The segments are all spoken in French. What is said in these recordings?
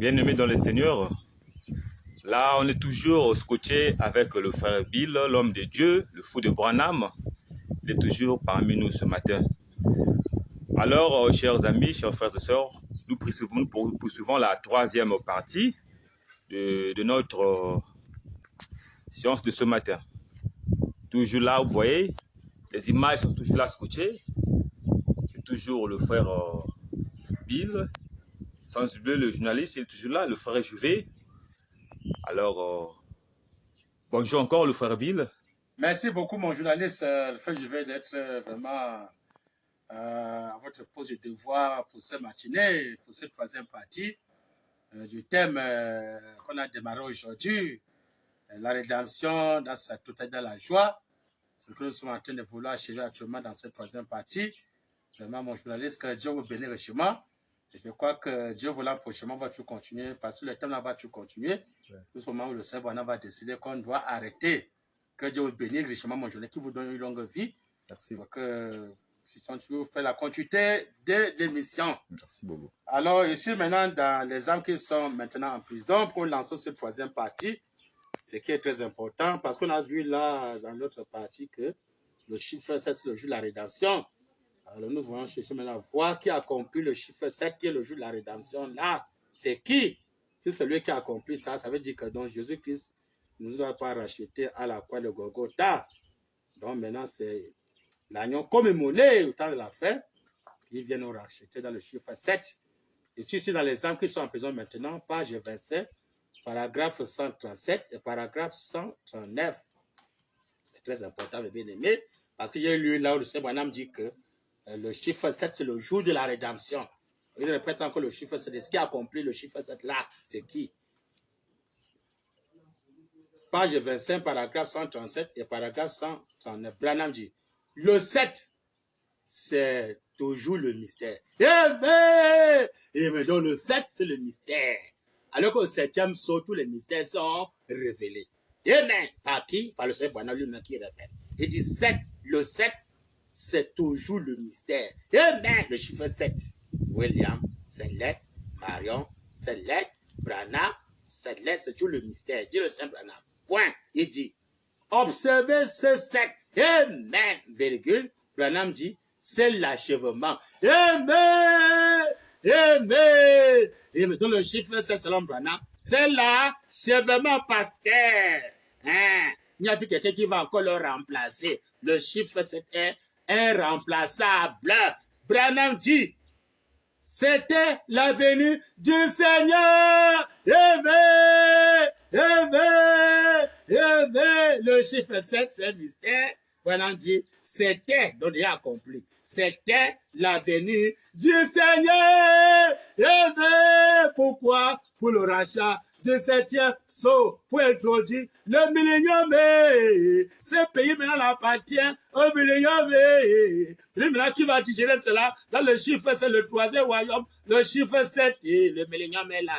Bien-aimés dans le Seigneur, là on est toujours scotché avec le frère Bill, l'homme de Dieu, le fou de Branham. Il est toujours parmi nous ce matin. Alors, chers amis, chers frères et sœurs, nous poursuivons la troisième partie de notre séance de ce matin. Toujours là, vous voyez, les images sont toujours là scotchées. C'est toujours le frère Bill. Sensible, le journaliste, il est toujours là, le frère Juvé. Alors, bonjour encore, le frère Bill. Merci beaucoup, mon journaliste. Le frère Juvé, d'être vraiment à votre poste de devoir pour cette matinée, pour cette troisième partie du thème qu'on a démarré aujourd'hui, la rédemption dans sa totalité, dans la joie. Ce que nous sommes en train de vouloir achever actuellement dans cette troisième partie. Vraiment, mon journaliste, que Dieu vous bénisse richement. Et je crois que Dieu voulant prochainement va tout continuer, parce que le thème là va tout continuer. Tout ce moment où le Seigneur va décider qu'on doit arrêter. Que Dieu vous bénisse richement, mon journaliste, qui vous donne une longue vie. Merci. Donc, vous faites la continuité de l'émission. Merci beaucoup. Alors, ici maintenant, dans les âmes qui sont maintenant en prison, pour lancer cette troisième partie, ce qui est très important, parce qu'on a vu là, dans l'autre partie, que le chiffre 7, c'est le jour de la rédemption. Alors, nous voulons chercher maintenant voir qui a accompli le chiffre 7, qui est le jour de la rédemption. Là, c'est qui? C'est celui qui a accompli ça. Ça veut dire que donc Jésus-Christ ne nous a pas racheté à la croix de Golgotha. Donc maintenant, c'est l'agneau commémoré au temps de la fête qui vient nous racheter dans le chiffre 7. Ici, dans les âmes qui sont en prison maintenant, page 27, paragraphe 137 et paragraphe 139. C'est très important, mes bien-aimés, parce qu'il y a eu lieu là où le Seigneur Branham dit que le chiffre 7, c'est le jour de la rédemption. Il répète encore le chiffre 7. Ce qui a accompli le chiffre 7 là, c'est qui? Page 25, paragraphe 137 et paragraphe 139. Branham dit, le 7, c'est toujours le mystère. Et donc le 7, c'est le mystère. Alors qu'au 7e saut, tous les mystères sont révélés. Amen. Par qui? Par le Seigneur Branham lui-même qui répète. Il dit 7, le 7, c'est toujours le mystère. Amen. Le chiffre 7. William, c'est lettre. Marion, c'est lettre. Branham, c'est lettre. C'est toujours le mystère. Dit le Seigneur Branham. Point. Il dit, observez ce 7. Amen. Virgule. Branham dit, c'est l'achèvement. Amen. Amen. Et maintenant, le chiffre 7 selon Branham, c'est l'achèvement, pasteur. Hein? Il n'y a plus quelqu'un qui va encore le remplacer. Le chiffre 7 est irremplaçable. Branham dit, c'était la venue du Seigneur. Amen. Amen. Amen. Le chiffre 7, c'est un mystère. Branham dit, c'était, donc il a accompli. C'était la venue du Seigneur. Amen. Pourquoi? Pour le rachat du 7e saut, pour introduire le millénium. Ce pays maintenant appartient au millénium. Et maintenant, qui va digérer cela? Dans le chiffre, c'est le troisième royaume. Le chiffre 7, le millénium est là.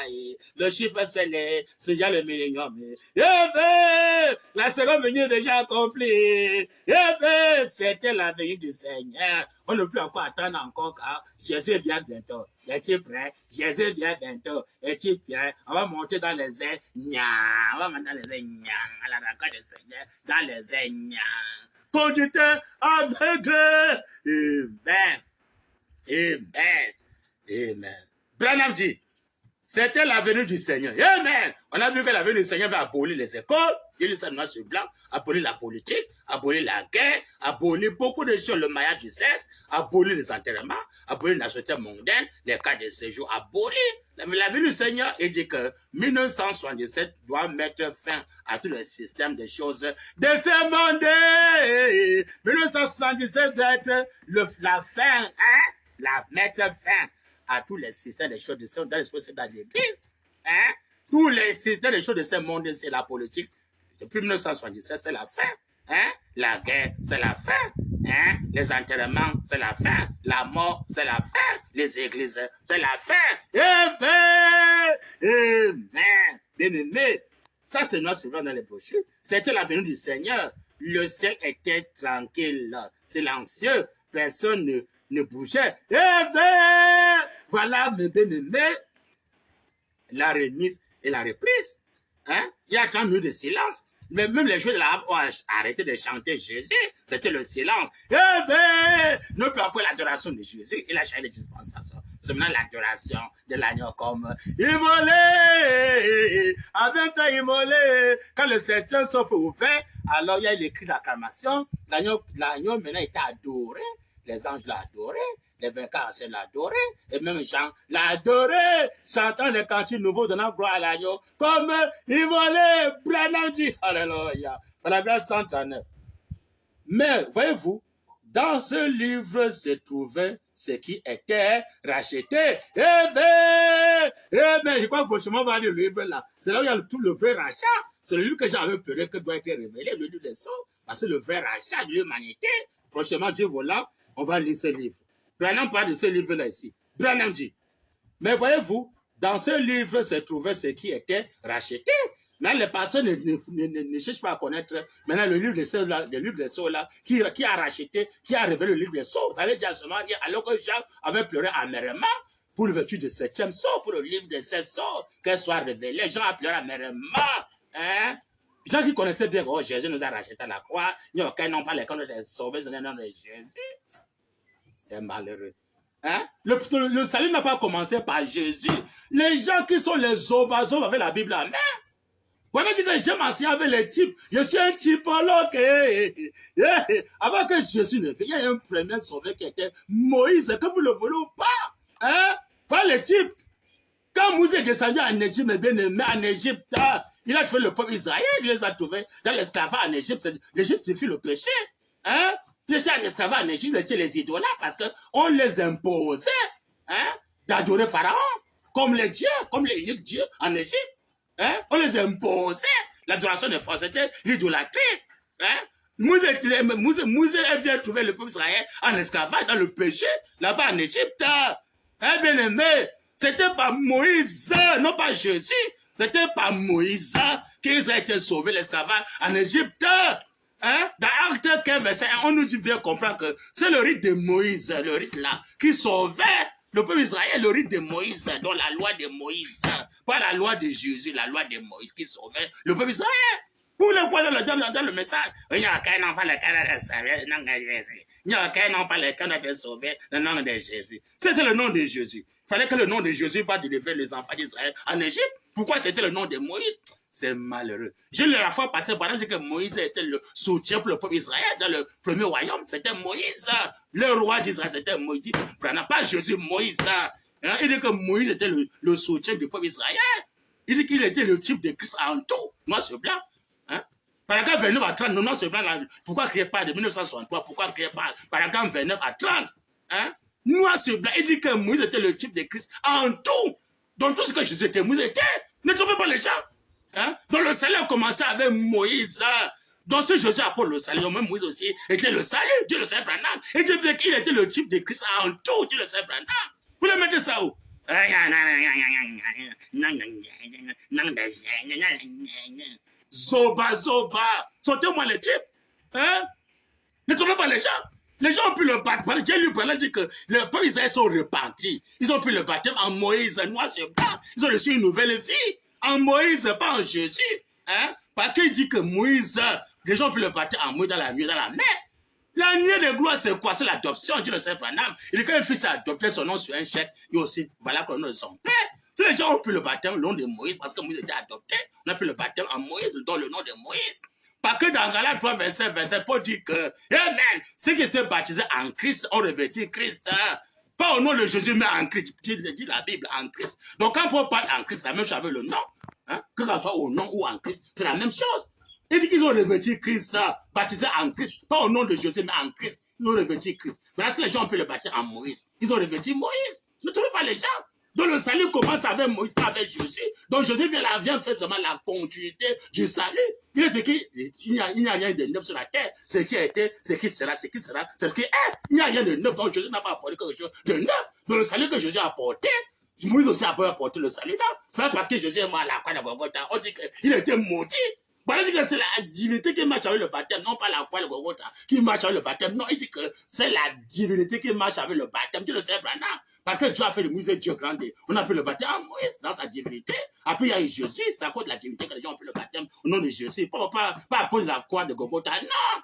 Le chiffre 7, c'est déjà le millénium. La seconde venue est déjà accomplie. C'était la venue du Seigneur. On ne peut plus encore attendre encore car Jésus vient bientôt. Es-tu prêt? Jésus vient bientôt. Es-tu prêt? On va monter dans les airs. On va monter dans les airs. À la rencontre du Seigneur. Dans les airs. Conducteur aveugle. Amen. Amen. Amen. Branham dit, c'était la venue du Seigneur. Amen. On a vu que la venue du Seigneur va abolir les écoles. Il est noir sur blanc, abolir la politique, abolir la guerre, abolir beaucoup de choses, le maillage du sexe, abolir les enterrements, abolir la société mondaine, les cas de séjour, abolir. La venue du Seigneur, il dit que 1977 doit mettre fin à tout le système des choses de ce monde. 1977 doit être la fin, hein? Mettre fin à tous les systèmes des choses de ce monde, dans l'église, hein? Tous les systèmes des choses de ce monde, c'est la politique. Depuis 1977, c'est la fin. Hein? La guerre, c'est la fin. Hein? Les enterrements, c'est la fin. La mort, c'est la fin. Les églises, c'est la fin. Amen. Amen. Bien-aimé, ça c'est notre souvent dans les brochures. C'était la venue du Seigneur. Le ciel était tranquille, silencieux. Personne ne bougeait. Amen. Voilà, mes bien-aimés. la remise et la reprise. Hein? Il y a 30 minutes de silence. Mais même les joueurs de la ont arrêté de chanter Jésus. C'était le silence. Eh ben, nous peut après l'adoration de Jésus. Il a changé les dispensations. C'est maintenant l'adoration de l'agneau comme immolé. En même temps, immolé. Quand le septième souffle ouvert, alors il y a écrit l'acclamation. L'agneau maintenant était adoré. Les anges l'ont adoré. Les vainqueurs anciens l'ont adoré, et même Jean l'a adoré, chantant les cantiques nouveaux, donnant gloire à l'agneau, comme il volait, Branham dit, alléluia, paragraphe 139. Mais, voyez-vous, dans ce livre se trouvait ce qui était racheté. Eh bien, je crois que le chemin va aller le livre là. C'est là où il y a tout le vrai rachat. C'est le livre que j'avais peur que doit être révélé, le livre des sceaux, parce que le vrai rachat de l'humanité. Prochainement, Dieu voilà, on va lire ce livre. Branham parle de ce livre-là ici. Branham dit, mais voyez-vous, dans ce livre se trouvait ce qui était racheté. Maintenant, les personnes ne cherchent pas à connaître maintenant le livre des sceaux là, qui a racheté, qui a révélé le livre des sceaux. Vous allez dire seulement rien, alors que Jean avait pleuré amèrement pour le vertu de septième sceau, pour le livre des 7 sceaux, qu'elle soit révélée. Jean a pleuré amèrement. Hein? Jean qui connaissait bien, oh, Jésus nous a racheté à la croix, il n'y a aucun nom pas les comptes des sauvés dans le nom de Jésus. C'est malheureux. Hein? Le salut n'a pas commencé par Jésus. Les gens qui sont les zobazobes avec la Bible en main. Quand on dit que j'aime enseigner avec les types, je suis un typologue. Avant que Jésus ne vienne, il y a un premier sauveur qui était Moïse, que vous le voulez ou pas. Hein? Pas les types. Quand Moïse est descendu en Égypte, mes bien-aimés, en Égypte, il a fait le peuple Israël, il les a trouvés dans l'esclavage en Égypte. L'Égypte suffit le péché. Hein? Ils étaient en esclavage en Égypte, ils étaient les idolâtres parce qu'on les imposait hein, d'adorer Pharaon, comme les dieux, comme les uniques dieux en Égypte. Hein? On les imposait. L'adoration des forces, c'était l'idolâtrie. Hein? Moïse vient trouver le peuple Israël en esclavage, dans le péché, là-bas en Égypte. Hein, bien aimé, c'était pas Moïse, non pas Jésus, c'était pas Moïse qu'ils ont été sauvés l'esclavage en Égypte. Hein? Dans Acte 15, verset 1, on nous dit bien comprendre que c'est le rite de Moïse, le rite là, qui sauvait le peuple Israël, le rite de Moïse, dans la loi de Moïse, pas la loi de Jésus, la loi de Moïse qui sauvait le peuple Israël. Pour le quoi dans le message, il n'y a qu'un nom pas le cas de sauver, non de Jésus. Il n'y a qu'un nom pas le cas de sauver, le nom de Jésus. C'était le nom de Jésus. Il fallait que le nom de Jésus va délivrer les enfants d'Israël en Égypte. Pourquoi c'était le nom de Moïse? C'est malheureux. Je l'ai la fois passé par exemple que Moïse était le soutien pour le peuple Israël dans le premier royaume. C'était Moïse. Le roi d'Israël, c'était Moïse. Pas Jésus, Moïse. Hein? Il dit que Moïse était le soutien du peuple Israël. Il dit qu'il était le type de Christ en tout. Noir sur blanc. Hein? Paragraphe 29 à 30, noir sur blanc. Là, pourquoi créer pas de 1963? Pourquoi créer pas paragraphe 29 à 30? Hein? Noir sur blanc. Il dit que Moïse était le type de Christ en tout. Donc tout ce que Jésus était, Moïse était. Ne trompez pas les gens. Hein? Donc le salut a commencé avec Moïse. Donc ce Jésus apporte le salut, même Moïse aussi était le salut. Dieu le sait, Branham. Et Dieu dit qu'il était le type de Christ en tout. Dieu le sait, Branham. Vous le mettez ça où? Zoba, zoba. Sortez-moi les types. Hein? Ne trouvez pas les gens. Les gens ont pu le battre. J'ai lu par là dit que les peuples Israël sont repentis. Ils ont pu le baptême en Moïse, noir sur blanc. Ils ont reçu une nouvelle vie. En Moïse, pas en Jésus. Hein? Parce qu'il dit que Moïse, les gens ont pu le baptême en Moïse dans la nuit, dans la mer. La nuit de gloire, c'est quoi? C'est l'adoption. Dieu le sait, Branham. Il dit que le fils a adopté son nom sur un chèque, il aussi, voilà le nom de son père. Si les gens ont pu le baptême, le nom de Moïse, parce que Moïse était adopté, on a pu le baptême en Moïse, dans le nom de Moïse. Parce que dans Galates 3, verset, Paul dit que, amen, ceux qui étaient baptisés en Christ ont revêtu Christ. Hein? Pas au nom de Jésus, mais en Christ. Dit la Bible, en Christ. Donc quand Paul parle en Christ, c'est la même chose avec le nom. Hein? Que ce soit au nom ou en Christ, c'est la même chose. Il dit qu'ils ont revêtu Christ, baptisé en Christ. Pas au nom de Jésus, mais en Christ. Ils ont revêtu Christ. Maintenant, si les gens ont pu le baptiser en Moïse, ils ont revêtu Moïse. Ne trouvez pas les gens. Donc le salut commence avec Moïse, pas avec Jésus. Donc Jésus vient faire seulement la continuité du salut. Il est écrit, il n'y a rien de neuf sur la terre. Ce qui a été, ce qui sera, c'est ce qui est. Il n'y a rien de neuf. Donc Jésus n'a pas apporté quelque chose de neuf. Donc le salut que Jésus a apporté, Moïse aussi a apporté le salut là. C'est parce que Jésus est mort à la croix de Golgotha. On dit qu'il était maudit. Voilà, il dit que c'est la divinité qui marche avec le baptême, non pas la foi, le Golgotha, qui marche avec le baptême. Non, il dit que c'est la divinité qui marche avec le baptême. Tu le sais, Branham. Parce que Dieu a fait le musée Dieu grand. On a fait le baptême à Moïse dans sa divinité. Après, il y a eu Jésus. C'est à cause de la divinité que les gens ont fait le baptême au nom de Jésus. Pas à cause de la croix de Golgotha. Non!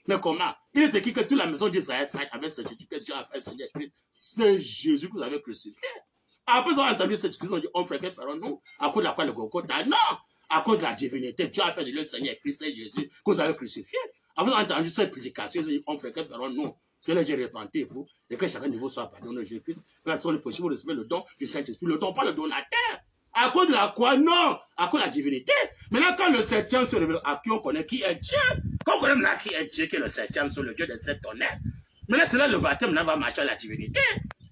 Mais comment? Il est écrit que toute la maison d'Israël s'arrête avec ce Jésus que Dieu a fait, Seigneur Christ. C'est Jésus que vous avez crucifié. Après avoir entendu cette discussion, on dit, on ferait que ferons-nous à cause de la croix de Golgotha? Non! À cause de la divinité, Dieu a fait de le Seigneur Christ et Jésus que vous avez crucifié. Après avoir entendu cette prédication, on ferait que ferons-nous? Que les gens repentez-vous et que chacun de vous soit pardonné, Jésus-Christ. Personne ne peut vous recevez le don du Saint-Esprit, le don, pas le donateur. À cause de la croix, non, à cause de la divinité. Maintenant, quand le septième se révèle, à qui on connaît qui est Dieu, quand on connaît maintenant qui est Dieu, qui est le septième, sur le Dieu des sept tonnerres, maintenant, c'est là le baptême, là, va marcher à la divinité.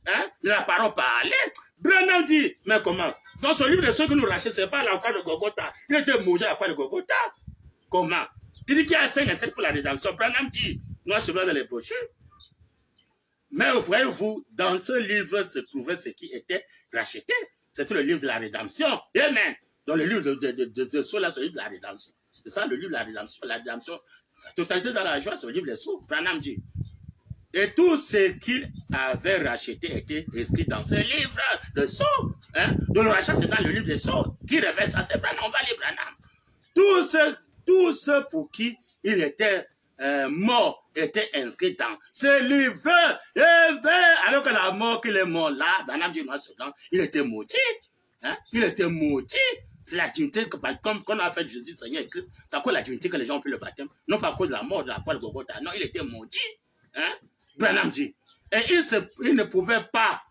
Hein? La parole parler. Branham dit, mais comment? Dans ce livre de ceux que nous rachetons, ce n'est pas la croix de Golgotha. Il était mangé à la croix de Golgotha. Comment? Il dit qu'il y a 5 et 7 pour la rédemption. Branham dit, moi, je suis dans les brochures. Mais voyez-vous, dans ce livre se trouvait ce qui était racheté. C'était le livre de la rédemption. Amen. Dans le livre de ceux-là, c'est le livre de la rédemption. C'est ça le livre de la rédemption. La rédemption, sa totalité dans la joie, c'est le livre des sceaux. Branham dit. Et tout ce qu'il avait racheté était inscrit dans ce livre de sceaux. Hein? Donc le rachat, c'est dans le livre des sceaux. Qui révèle ça? C'est Branham. On va lire Branham. Tout ce pour qui il était mort était inscrit dans ce livre. Et bien, alors que la mort qu'il est mort là, Branham dit, il était maudit. Hein? Il était maudit. C'est la divinité, comme on a fait de Jésus, Seigneur Christ, c'est à cause de la divinité que les gens ont pris le baptême. Non pas à cause de la mort de la croix de Golgotha. Non, il était maudit. Hein? Branham dit. Et il ne pouvait pas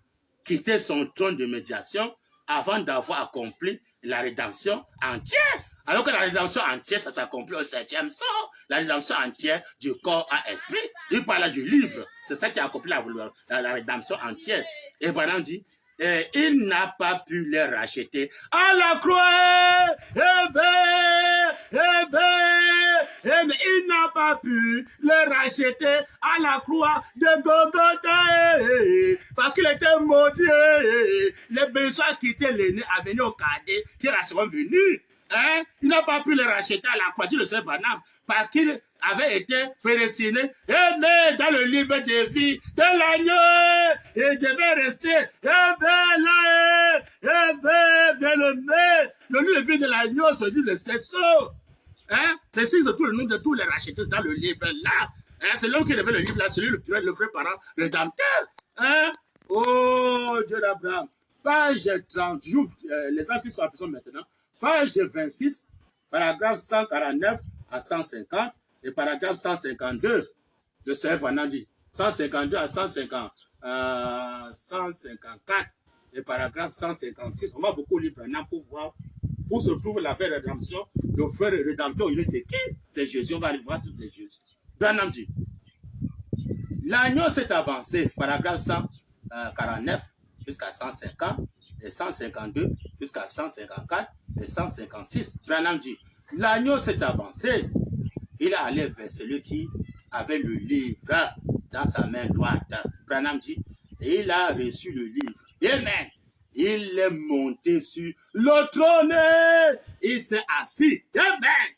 quitter son trône de médiation avant d'avoir accompli la rédemption entière. Alors que la rédemption entière, ça s'accomplit au 7e sort. La rédemption entière du corps à esprit. Il parle du livre. C'est ça qui a accompli la rédemption entière. Et Branham dit, il n'a pas pu les racheter à la croix. Mais il n'a pas pu les racheter à la croix de Golgotha. Parce qu'il était maudit. Les besoins quittaient l'aîné à venir au cadet qui seront venus. Hein? Il n'a pas pu les racheter à la croix, tu le sais, Branham, parce qu'il avait été prédestiné, mais dans le livre de vie de l'agneau, il devait rester, le livre de vie de l'agneau, c'est le 7 sceaux. Hein? C'est tout le nom de tous les rachetés dans le livre là. Hein? C'est l'homme qui avait le livre là, celui le vrai parent rédempteur. Hein? Oh, Dieu d'Abraham. Page 30, j'ouvre les gens qui sont en prison maintenant. Page 26, paragraphe 149 à 150 et paragraphe 152 de ce Branham dit. 152 à 154 et paragraphe 156. On va beaucoup lire Branham pour voir où se trouve la vraie rédemption. Le vrai rédempteur, il est c'est qui? C'est Jésus. On va aller voir si c'est Jésus. Branham dit. L'agneau s'est avancé, paragraphe 149 jusqu'à 150 et 152 jusqu'à 154 et 156. Branham dit, l'agneau s'est avancé. Il est allé vers celui qui avait le livre dans sa main droite. Branham dit, et il a reçu le livre. Amen. Il est monté sur le trône. Il s'est assis. Amen.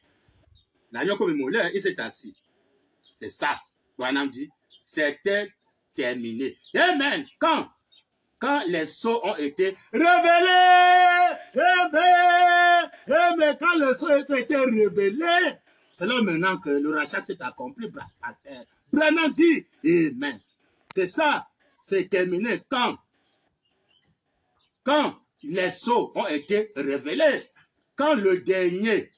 L'agneau comme il il s'est assis. C'est ça. Branham dit, c'était terminé. Amen. Quand les sceaux ont été révélés, mais quand les sceaux ont été révélés, c'est là maintenant que le rachat s'est accompli. Branham dit, amen. C'est ça, c'est terminé. Quand les sceaux ont été révélés, quand le dernier,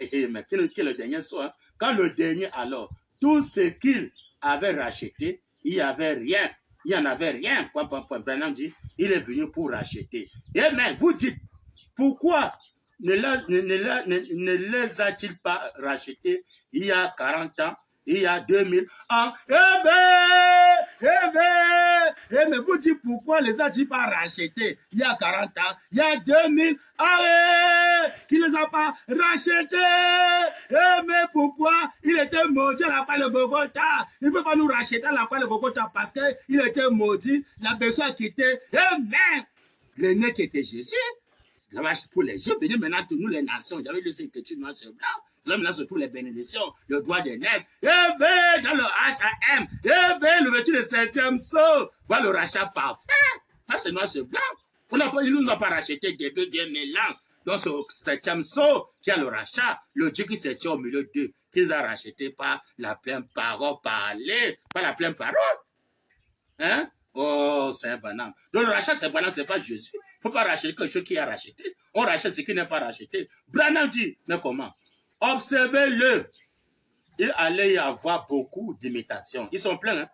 mais quel est le dernier sceau? Hein? Quand le dernier, alors, tout ce qu'il avait racheté, il n'y avait rien. Il n'y en avait rien. Branham dit, il est venu pour racheter. Amen. Vous dites, pourquoi ne les a-t-il pas rachetés il y a 40 ans, il y a 2000 ans? Mais vous dites, pourquoi les a-t-il pas rachetés il y a 40 ans, il y a 2000 ans? Qui ne les a pas rachetés? Mais pourquoi il était maudit à la croix de Golgotha? Il ne peut pas nous racheter à la croix de Golgotha parce qu'il était maudit, la personne a quitté. Amen. L'aîné qui était Jésus, pour les Juifs, venez maintenant tous nous les nations. J'avais lu cette écriture noir sur blanc. L'homme là surtout les bénédictions, le droit d'aînesse. Eh bien, dans le H.A.M. Eh bien, l'ouverture du 7e saut. Voilà le rachat parfait. Ça, c'est noir, c'est blanc. Ils nous ont pas racheté des deux bien mélange. Dans ce 7e saut, qui a le rachat, le Dieu qui s'est tient au milieu d'eux, qu'ils ont racheté par la pleine parole parlée, par la pleine parole. Hein? Oh, c'est un banal. Donc le rachat, c'est banal, c'est pas Jésus. Il ne faut pas racheter quelque chose qui a racheté. On rachète ce qui n'est pas racheté. Branham dit, mais comment? Observez-le. Il allait y avoir beaucoup d'imitations. Ils sont pleins, hein?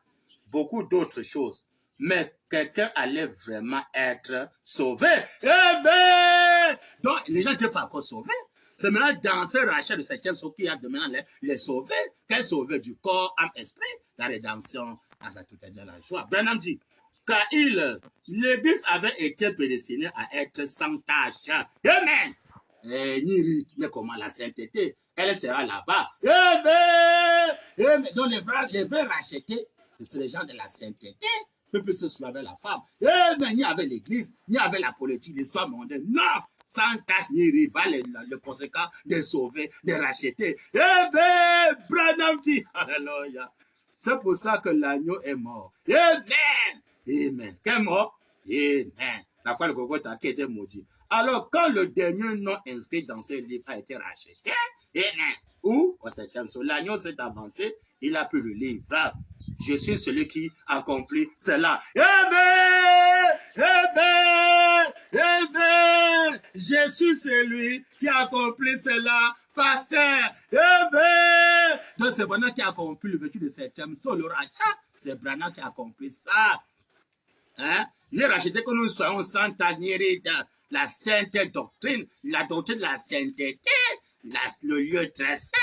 Beaucoup d'autres choses. Mais quelqu'un allait vraiment être sauvé. Eh bien! Donc, les gens n'étaient pas encore sauvés. C'est maintenant dans ce rachat de 7e saut qu'il y a de maintenant les sauvés. Quels sauvés du corps, âme, esprit? La rédemption, dans sa totalité de la joie. Branham dit, car l'Église avait été prédestinée à être sans tâche. Amen! Mais comment la sainteté? Elle sera là-bas. Donc les vrais rachetés, c'est les gens de la sainteté. Peu plus ce soit avec la femme. Ni avec l'église, ni avec la politique, l'histoire mondaine. Non! Sans tâche ni rival, le conséquent de sauver, de racheter. Branham dit, alléluia. C'est pour ça que l'agneau est mort. Amen! Amen. Quel est mort? Amen. D'accord, le Golgotha qui était maudit. Alors, quand le dernier nom inscrit dans ce livre a été racheté, amen. Ou, au 7e saut, l'agneau s'est avancé, il a pris le livre. Je suis celui qui accomplit cela. Je suis celui qui accomplit cela, pasteur. Donc c'est Branham qui a accompli le vécu de 7e saut, le rachat. C'est Branham qui a accompli ça. Hein? Il a racheté que nous soyons sans tanière dans la sainte doctrine, la doctrine de la sainteté, le lieu très saint.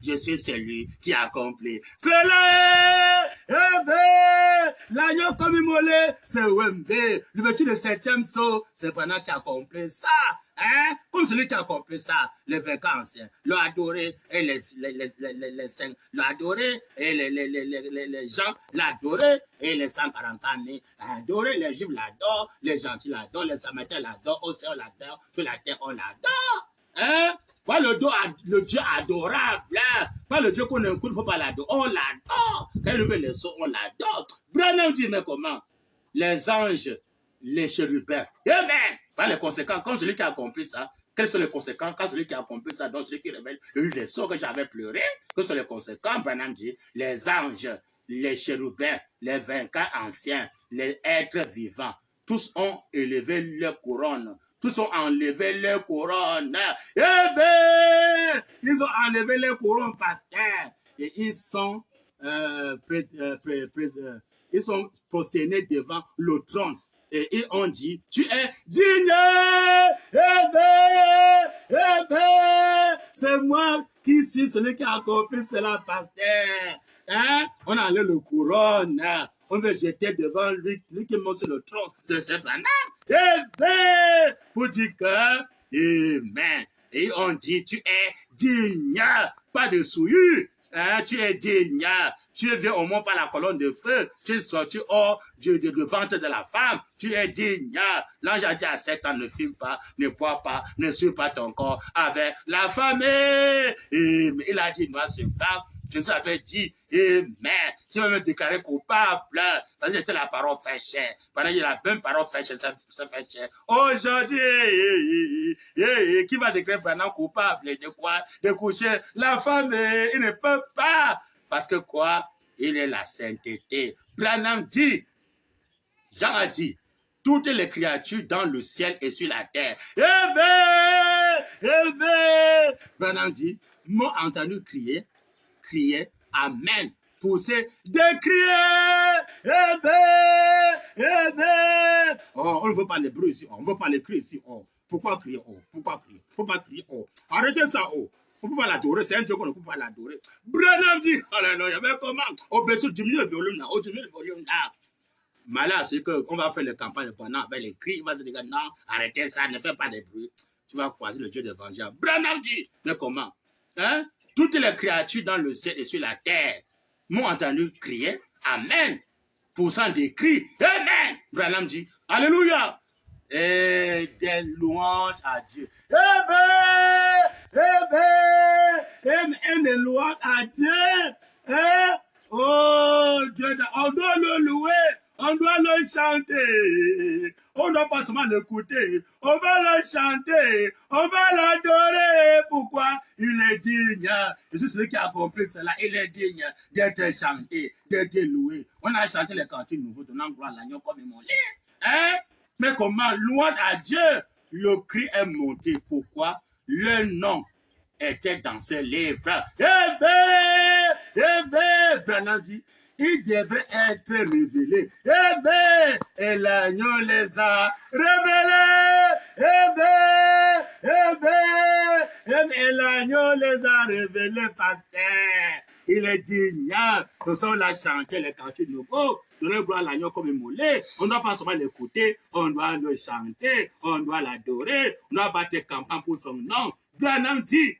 Je suis celui qui accomplit. Cela est l'agneau comme immolé, c'est Wembe. L'ouverture du 7e saut, c'est Branham qui accomplit ça. Hein? Comme celui qui a accompli ça, les vainqueurs anciens l'ont adoré et les saints l'ont adoré et les gens l'adoré et les 140 années l'ont adoré, les juifs l'adorent, les gentils l'adorent, les samaritains l'adorent, au ciel on l'adore, sur la terre on l'adore. Hein? Pas le Dieu adorable, pas le Dieu qu'on ne peut pas l'adorer, on l'adore. Quand il veut les sauts, on l'adore. Branham dit, mais comment? Les anges, les chérubins. Amen. Pas les conséquences, comme celui qui a accompli ça. Quelles sont les conséquences quand celui qui a accompli ça, donc celui qui révèle le livre des sauts que j'avais pleuré? Quelles sont les conséquences? Branham dit, les anges, les chérubins, les vainqueurs anciens, les êtres vivants. Tous ont élevé leur couronne. Tous ont enlevé leur couronne. Eh bien, ils ont enlevé leur couronne, pasteur. Et ils sont prosternés devant le trône. Et ils ont dit, tu es digne. C'est moi qui suis celui qui a accompli cela, pasteur. Hein? On a enlevé le couronne. On veut jeter devant lui, lui qui monte sur le trône. C'est Branham. Amen. Pour dire que, amen. Et on dit, tu es digne. Pas de souillure. Hein, tu es digne. Tu es venu au monde par la colonne de feu. Tu es sorti hors du ventre de la femme. Tu es digne. L'ange a dit à 7 ans, ne fume pas, ne bois pas, ne suis pas ton corps avec la femme. Et il a dit, noir sur blanc. Jésus avait dit, amen, qui va me déclarer coupable, parce que c'était la parole fait chair. Pendant que la même parole fait chair, ça fait chair. Aujourd'hui, qui va déclarer pendant coupable de quoi? De coucher la femme, il ne peut pas. Parce que quoi? Il est la sainteté. Branham dit, Jean a dit, toutes les créatures dans le ciel et sur la terre. Branham dit, m'ont entendu crier, amen, pousser, décrier, oh, on ne veut pas les bruits ici, on ne veut pas les cris ici, oh. Pourquoi crier, oh? Pourquoi crier? Faut pas crier, oh. Arrêtez ça, oh. On ne peut pas l'adorer, c'est un Dieu qu'on ne peut pas l'adorer. Branham dit, alléluia, mais comment? Au besoin du milieu volume là, au milieu volume là. Malheur, c'est qu'on va faire les campagnes pendant avec les cris, il va se dire, non, arrêtez ça, ne fais pas de bruit. Tu vas croiser le Dieu d'évangile. Branham dit, mais comment? Hein? Toutes les créatures dans le ciel et sur la terre m'ont entendu crier, amen, poussant des cris, amen. Branham dit, alléluia. et des louanges à Dieu. Et des louanges à Dieu. Oh Dieu, on doit le louer, on doit le chanter, on ne doit pas seulement l'écouter, on va le chanter, on va l'adorer. Pourquoi? Il est digne. Et c'est celui qui a compris cela, il est digne d'être chanté, d'être loué. On a chanté les cantiques nouveaux, donnant gloire à l'agneau comme immolé. Mais comment? Louange à Dieu. Le cri est monté. Pourquoi? Le nom était dans ses livres. Branham dit, il devrait être révélé. Et l'agneau les a révélés. Et l'agneau les a révélés, pasteur. Il est digne. Comme ça, on a chanté les cantiques nouveaux. Donner gloire à l'agneau comme immolé. On ne doit pas seulement l'écouter, on doit le chanter, on doit l'adorer, on doit battre campagne pour son nom. Branham dit,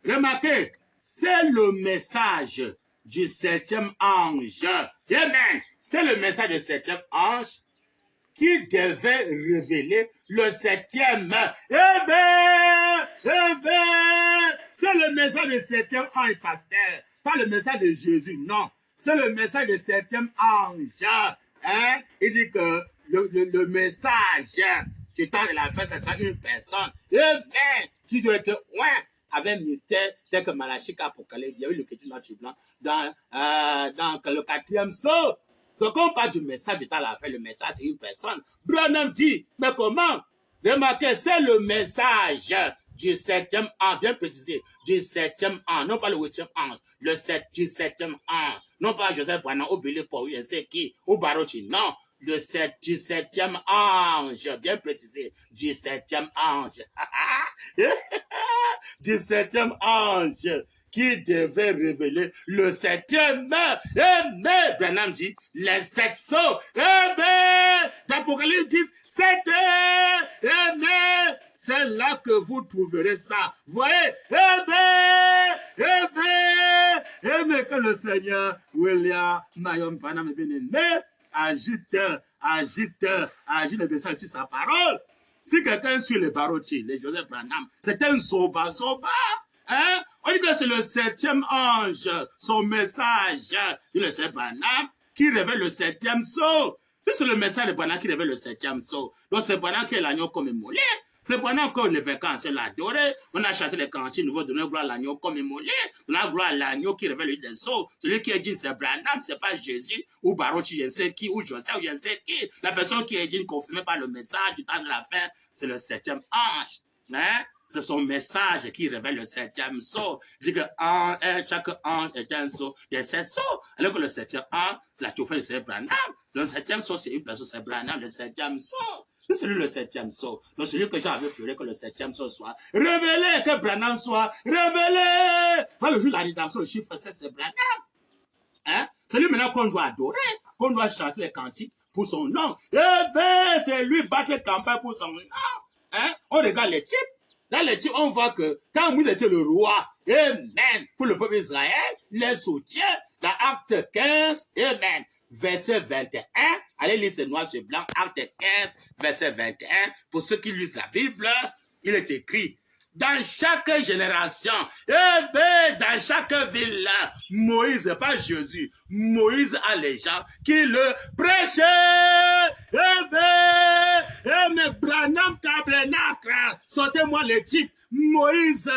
remarquez, c'est le message du 7e ange. Amen. C'est le message du 7e ange qui devait révéler le 7e. C'est le message du 7e ange, pasteur. Pas le message de Jésus, non. C'est le message du 7e ange. Il dit que le message du temps de la fin, ce sera une personne. Qui doit être avec un mystère tel que Malachie, Apocalypse. Il y a eu le petit noir blanc dans le 4e saut. Donc, quand on parle du message du temps de la fin, le message, c'est une personne. Branham dit, mais comment? Remarquez, c'est le message du 7e ange, bien précisé, du 7e ange, non pas le 8e ange, du 7e ange, non pas Joseph Branham, ou Billy Paul, je sais qui, ou Barochi, non, du 7e ange, bien précisé, du 7e ange, du 7e ange, qui devait révéler le 7e. Mais Branham dit, les 7 sauts. D'Apocalypse 10, 7. C'est là que vous trouverez ça. Vous voyez? Mais que le Seigneur, William Marion Branham, bien-aimé, agite le message sur sa parole. Si quelqu'un suit les barotiers, les Joseph Branham, c'est un zoba. On dit que c'est le 7e ange, son message, le 7e Branham, qui révèle le 7e saut. C'est le message de Branham qui révèle le 7e saut. Donc c'est Branham qui est l'agneau comme immolé. C'est Branham qu'on les vacances, on l'a adoré. On a chanté les cantiques nouveaux, donner gloire à l'agneau comme immolé. On a gloire à l'agneau qui révèle le saut. Celui qui est dit c'est Branham, c'est pas Jésus, ou Barochi, je ne sais qui, ou Joseph, ou je ne sais qui. La personne qui est dit confirmée par le message du temps de la fin, c'est le 7e ange. C'est son message qui révèle le 7e saut. Je dis que chaque ange est un saut de 7 sauts. Alors que le 7e ange, c'est la théophanie de Sir Branham. Le 7e saut, c'est une personne, c'est Branham, le 7e saut. C'est lui le 7e saut. Donc celui que j'avais pleuré que le 7e saut soit révélé, que Branham soit révélé. Pas le jour de la rédemption, le chiffre 7, c'est Branham. C'est lui maintenant qu'on doit adorer, qu'on doit chanter les cantiques pour son nom. C'est lui battre campagne pour son nom. On regarde les types. Dans les types, on voit que quand Moïse était le roi, amen, pour le peuple d'Israël, les soutient dans Acte 15, amen, verset 21. Allez lire ce noir sur blanc, Acte 15, verset 21. Pour ceux qui lisent la Bible, il est écrit, dans chaque génération, dans chaque ville, Moïse, pas Jésus, Moïse a les gens qui le prêchaient. Mais Branham Tabernacle, sortez-moi les titres. Moïse,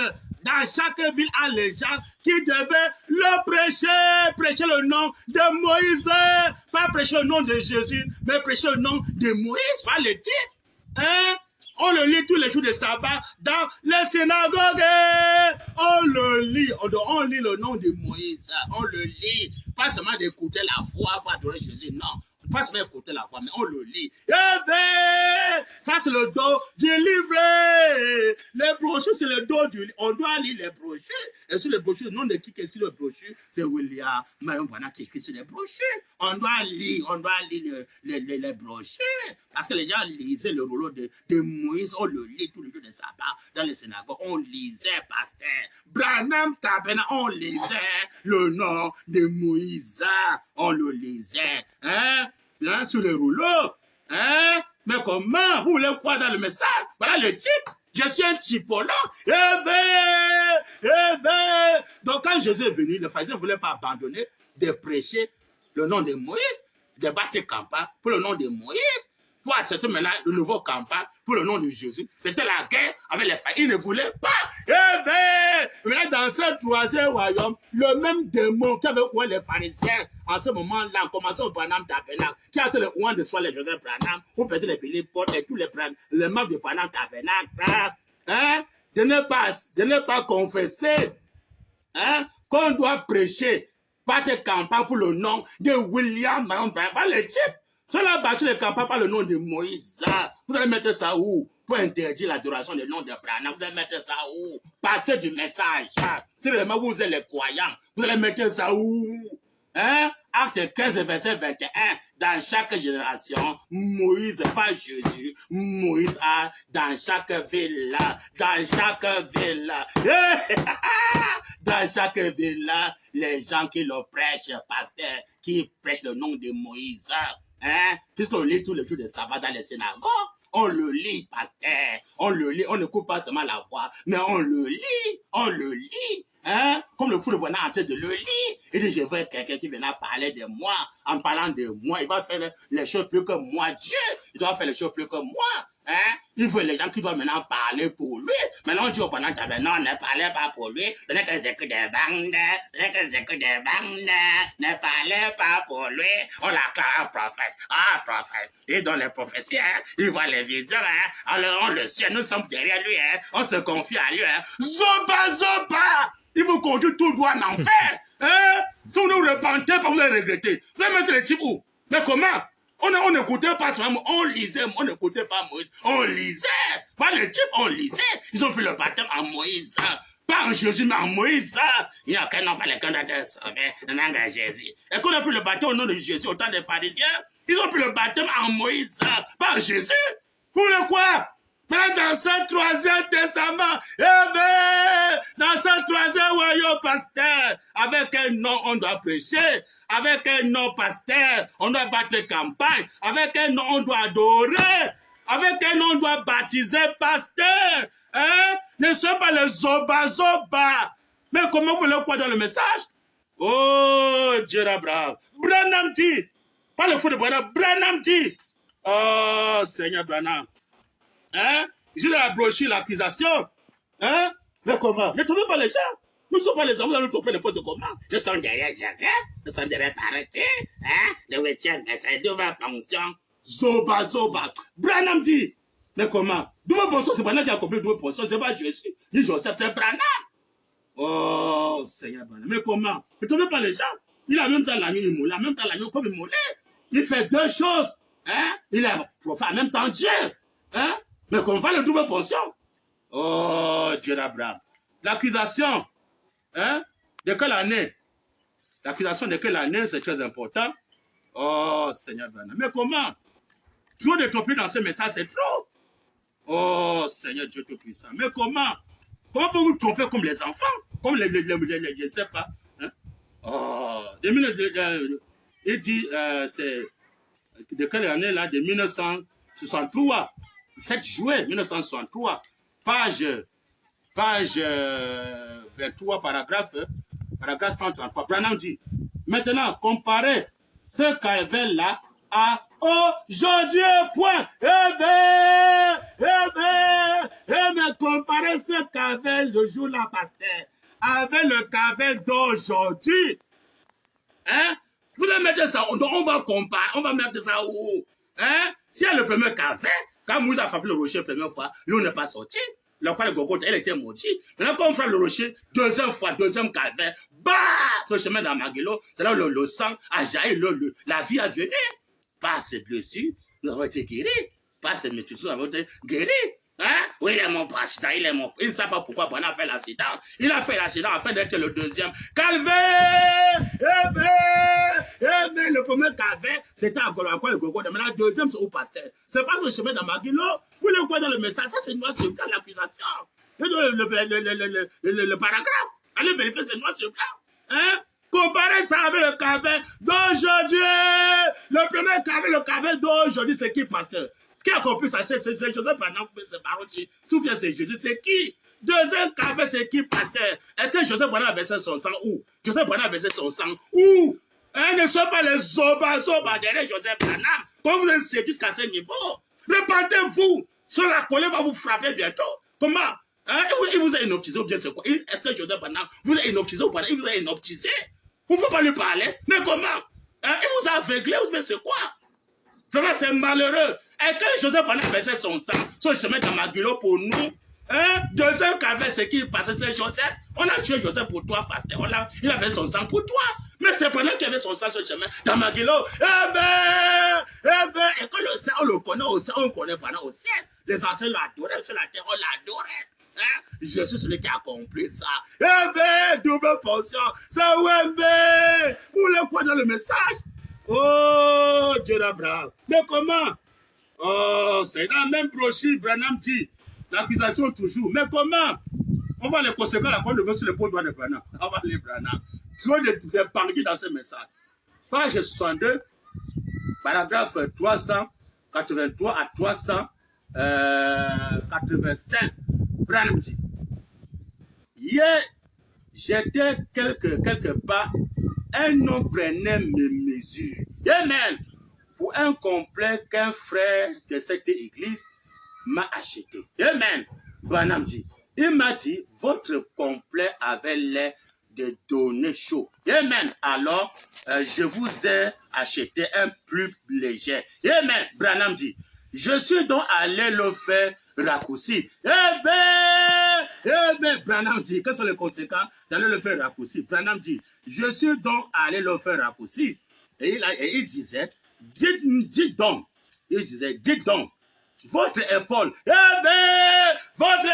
dans chaque ville, a les gens qui devaient le prêcher le nom de Moïse, pas prêcher le nom de Jésus, mais prêcher le nom de Moïse, pas les titres. On le lit tous les jours de sabbat dans les synagogues. On le lit. On lit le nom de Moïse. On le lit. Pas seulement d'écouter la voix pour adorer Jésus. Non. Pas seulement écouter la voix, mais on le lit. Ça, c'est le dos du livre. Les brochures, c'est le dos du livre. On doit lire les brochures. Et sur les brochures, le nom de qui écrit les brochures, c'est William Marion Branham qui écrit sur les brochures. On doit lire les brochures. Parce que les gens lisaient le rouleau de Moïse. On le lit tous les jours de sabbat dans les synagogues. On lisait, pasteur. Branham Tabernacle, on lisait le nom de Moïse. On le lisait. Sur le rouleau. Mais comment? Vous voulez quoi dans le message? Voilà le type. Je suis un typologue. Donc quand Jésus est venu, les pharisiens ne voulaient pas abandonner de prêcher le nom de Moïse, de battre campagne pour le nom de Moïse, pour accepter maintenant le nouveau campagne pour le nom de Jésus. C'était la guerre avec les pharisiens. Ils ne voulaient pas. Maintenant dans ce troisième royaume, le même démon qui avait oué les pharisiens en ce moment-là, en commençant au Branham Tabernacle, qui a été le ouin de soi les Joseph Branham, ou peut-être les Billy Paul et tous les membres du Branham Tabernacle, de ne pas confesser qu'on doit prêcher pas de campagne pour le nom de William Branham. Pas le type. Cela a battu les campagnes par le nom de Moïse. Vous allez mettre ça où? Pour interdire l'adoration du nom de Branham. Vous allez mettre ça où? Pasteur du message. Si vraiment vous êtes les croyants, vous allez mettre ça où? Acte 15, verset 21. Dans chaque génération, Moïse, pas Jésus, Moïse a dans chaque ville, dans chaque ville, dans chaque ville, les gens qui le prêchent, pasteur, qui prêchent le nom de Moïse. Puisqu'on lit tous les jours de sabbat dans les synagogues, on le lit, pasteur, on le lit, on ne coupe pas seulement la voix, mais on le lit, comme le fou de Bonheur en train de le lire. Il dit, je veux quelqu'un qui viendra parler de moi, en parlant de moi, il va faire les choses plus que moi, Dieu, il doit faire les choses plus que moi, il veut les gens qui doivent maintenant parler pour lui. Maintenant, on dit au Bonheur, non, ne parlez pas pour lui, ce n'est que les écrits de bandes, ne parlez pas pour lui, on l'acclame prophète, et dans les prophéties, il voit les visions, alors on le suit, nous sommes derrière lui, on se confie à lui, Zoba, il vous conduit tout droit en enfer, si vous ne repentez pas, vous allez regretter, vous allez mettre les types où? Mais comment? On n'écoutait pas seulement, on lisait, on n'écoutait pas Moïse, on lisait, pas le type, on lisait, ils ont pris le baptême en Moïse, pas en Jésus, mais en Moïse, il n'y a aucun nom pas les candidats sauvés, le nom de Jésus. Et qu'on a pris le baptême au nom de Jésus, au temps des pharisiens, ils ont pris le baptême en Moïse, pas en Jésus. Pour le quoi? Maintenant, dans ce troisième testament, dans ce troisième royaume, pasteur, avec un nom, on doit prêcher. Avec un nom, pasteur, on doit battre campagne. Avec un nom, on doit adorer. Avec un nom, on doit baptiser, pasteur. Ne soyez pas les zoba. Mais comment vous voulez quoi dans le message? Oh, Dieu Abraham. Branham dit. Pas le fou de Branham. Branham dit. Oh, Seigneur Branham. J'ai dans la brochure l'accusation. Mais comment? Ne trouvez pas les gens. Nous ne sommes pas les gens, vous allez nous tromper n'importe comment. Nous sommes derrière Joseph, nous sommes derrière Parati, le 8e verset, double fonction. Zoba. Branham dit, mais comment? Double fonction, c'est Branham qui a compris double fonction, c'est pas Jésus, ni Joseph, c'est Branham. Oh, Seigneur Branham, mais comment? Ne trouvez pas les gens. Il a même temps l'agneau immolé, en même temps l'agneau comme immolé. Il fait deux choses. Il est prophète, en même temps Dieu. Mais comment va le double fonction? Oh, Dieu d'Abraham. L'accusation. De quelle année? L'accusation de quelle année, c'est très important. Oh, Seigneur Branham. Mais comment? Trop de tromperies dans ce message, c'est trop. Oh, Seigneur Dieu Tout-Puissant. Mais comment? Comment pouvez-vous tromper comme les enfants? Comme je ne sais pas. Oh, il dit, c'est de quelle année là? De 1963. 7 juillet 1963. Page 23, paragraphe 133. Branham dit, maintenant, comparez ce calvaire-là à aujourd'hui, point. Mais comparez ce calvaire le jour-là, pasteur, avec le calvaire d'aujourd'hui. Vous allez mettre ça, on va comparer, on va mettre ça où? Si il y a le premier calvaire, quand Moïse a frappé le rocher la première fois, l'eau n'est pas sortie. La croix de Golgotha, elle était maudite. Maintenant, quand on frappe le rocher, deuxième fois, deuxième calvaire, bah! Sur le chemin d'Armageddon, c'est là où le sang a jailli, la vie a venu. Par ses blessures, nous avons été guéris. Par ses métisses, nous avons été guéris. Oui, il est mon président, il ne sait pas pourquoi Bonheur a fait l'accident. Il a fait l'accident afin d'être le deuxième calvaire. Le premier calvaire, c'était à quoi le Golgotha. Maintenant, le deuxième, c'est au pasteur. C'est pas sur le chemin d'Armageddon. Vous le voyez dans le message, ça c'est noir sur blanc, l'accusation. Le paragraphe. Allez vérifier, c'est noir sur blanc. Comparez ça avec le calvaire d'aujourd'hui. Le premier calvaire, le calvaire d'aujourd'hui, c'est qui, pasteur? Qui a compris ça? C'est Joseph Branham, c'est Barochi. Ou bien c'est Jésus, c'est qui? Deuxième café, c'est qui, pasteur? Est-ce que Joseph Branham a versé son sang où? Joseph Branham a versé son sang où? Ne sont pas les zoba derrière Joseph Branham. Comment vous êtes séduit jusqu'à ce niveau? Répentez-vous. Sur la colère va vous frapper bientôt. Comment? Il vous a inoptisé ou bien c'est quoi? Est-ce que Joseph Branham vous a inoptisé ou pas? Il vous a inoptisé? Vous ne pouvez pas lui parler. Mais comment? Il vous a aveuglé ou bien c'est quoi? Vraiment, c'est malheureux. Est-ce que Joseph Branham a versé son sang, son chemin dans ma gueule pour nous? Deuxième café, c'est qui passait, c'est Joseph. On a tué Joseph pour toi, pasteur. Il avait son sang pour toi. Mais c'est pendant qu'il avait son sang sur le chemin dans Maguilo. Et que le sang, on le connaît au ciel, on le connaît pendant au ciel. Les anciens l'adoraient sur la terre, on l'adorait. Je suis celui qui a compris ça. Double portion. C'est Wembe. Vous voulez quoi dans le message? Oh, Dieu d'Abraham. Mais comment? Oh, c'est dans la même brochure, Branham dit. L'accusation toujours. Mais comment? On va les conséquences à quoi on veut sur les pots de Branham. On va les Branham. Tu vois des bandits dans ce message. Page 62, paragraphe 383 à 385. Branham dit. Hier, j'étais quelque part, un homme prenait mes mesures. Amen. Pour un complet qu'un frère de cette église m'a acheté. Amen. Branham dit. Il m'a dit, votre complet avait l'air de donner chaud. Amen. Alors, je vous ai acheté un plus léger. Amen. Branham dit, je suis donc allé le faire raccourci. Branham dit, quelles sont les conséquences d'aller le faire raccourci? Branham dit, je suis donc allé le faire raccourci. Et il disait, dites donc. Il disait, dites donc. Votre épaule, votre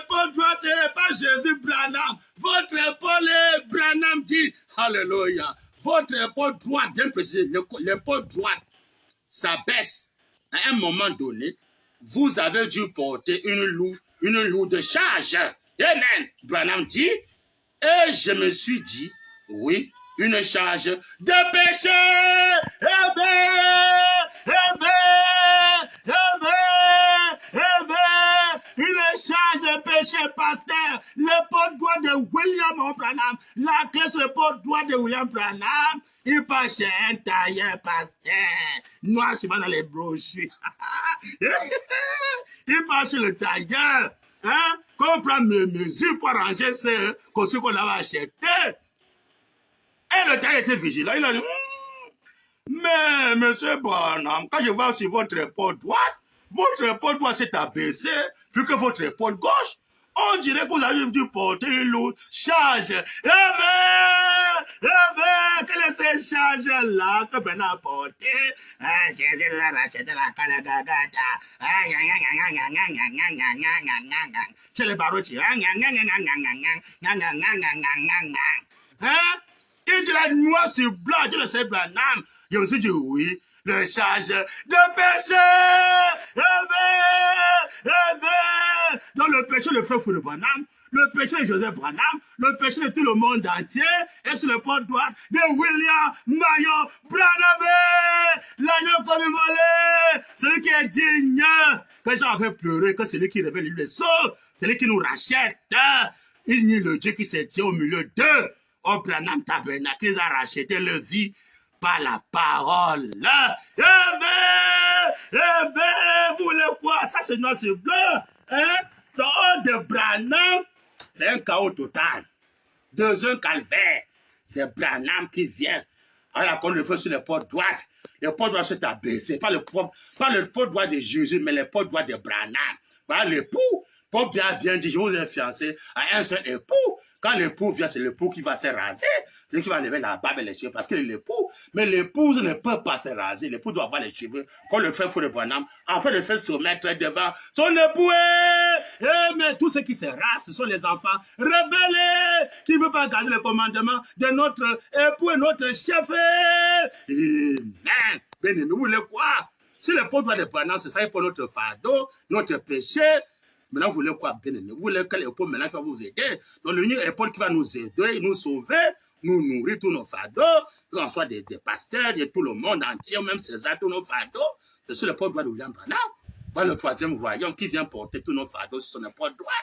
épaule droite n'est pas Jésus Branham. Votre épaule est Branham dit, alléluia. Votre épaule droite, bien précisé, l'épaule droite s'abaisse à un moment donné. Vous avez dû porter une lourde charge. Amen. Branham dit, et je me suis dit, oui, une charge de péché. Une charge de péché, pasteur. Le pot droit de William Branham. La clé sur le pot droit de William Branham. Il passe chez un tailleur, pasteur. Noir, je vais dans les brochures. Il passe chez le tailleur. Qu'on prend mes mesures pour arranger ce qu'on avait acheté. Et le tailleur était vigilant. Il a dit, mais monsieur Branham, quand je vois sur votre épaule droite s'est abaissé, plus que votre épaule gauche, on dirait que vous avez dû porter une lourde charge. Quelle est cette charge-là que Branham a portée? Jésus a racheté la Kanagagata. C'est les barotiers. Il dit la noix sur blanc, Dieu le sait, Branham. Je me suis dit oui, le charge de péché. Dans le péché de frère Fou de Branham, le péché de Joseph Branham, le péché de tout le monde entier, et sur le porte droite de William Mayo Branham. L'agneau comme volé, celui qui est digne. Quand j'en fait pleurer, que celui qui révèle les sauve, celui qui nous rachète. Il nie le Dieu qui s'est tient au milieu d'eux. Au Branham Tabernacle, ils ont racheté leur vie par la parole. Vous voulez quoi? Ça, c'est noir sur blanc. Le haut de Branham, c'est un chaos total. Deuxième calvaire, c'est Branham qui vient. Alors qu'on le fait sur les portes droites. Les portes droites sont abaissées. Pas le porte droit de Jésus, mais les portes droites de Branham. Voilà l'époux. Pour bien dire, je vous ai fiancé à un seul époux. Quand l'époux vient, c'est l'époux qui va se raser, lui qui va lever la barbe et les cheveux, parce qu'il est l'époux. Mais l'épouse ne peut pas se raser. L'époux doit avoir les cheveux, comme le frère Fou de Branham, afin de se soumettre devant son époux. Mais tous ceux qui se rasent, ce sont les enfants rebelles, qui ne veulent pas garder le commandement de notre époux et notre chef. Amen. Bien-aimé, vous voulez quoi? Si l'époux doit de Branham, c'est ça pour notre fardeau, notre péché. Maintenant, vous voulez quoi, bien aimé? Vous voulez quelle épaule maintenant qui va vous aider? Donc, l'unique épaule qui va nous aider, nous sauver, nous nourrir tous nos fardeaux, qu'on soit des pasteurs, de tout le monde entier, même César, tous nos fardeaux. c'est sur le port droit de William Branham. Voilà le troisième royaume qui vient porter tous nos fardeaux sur son épaule droite.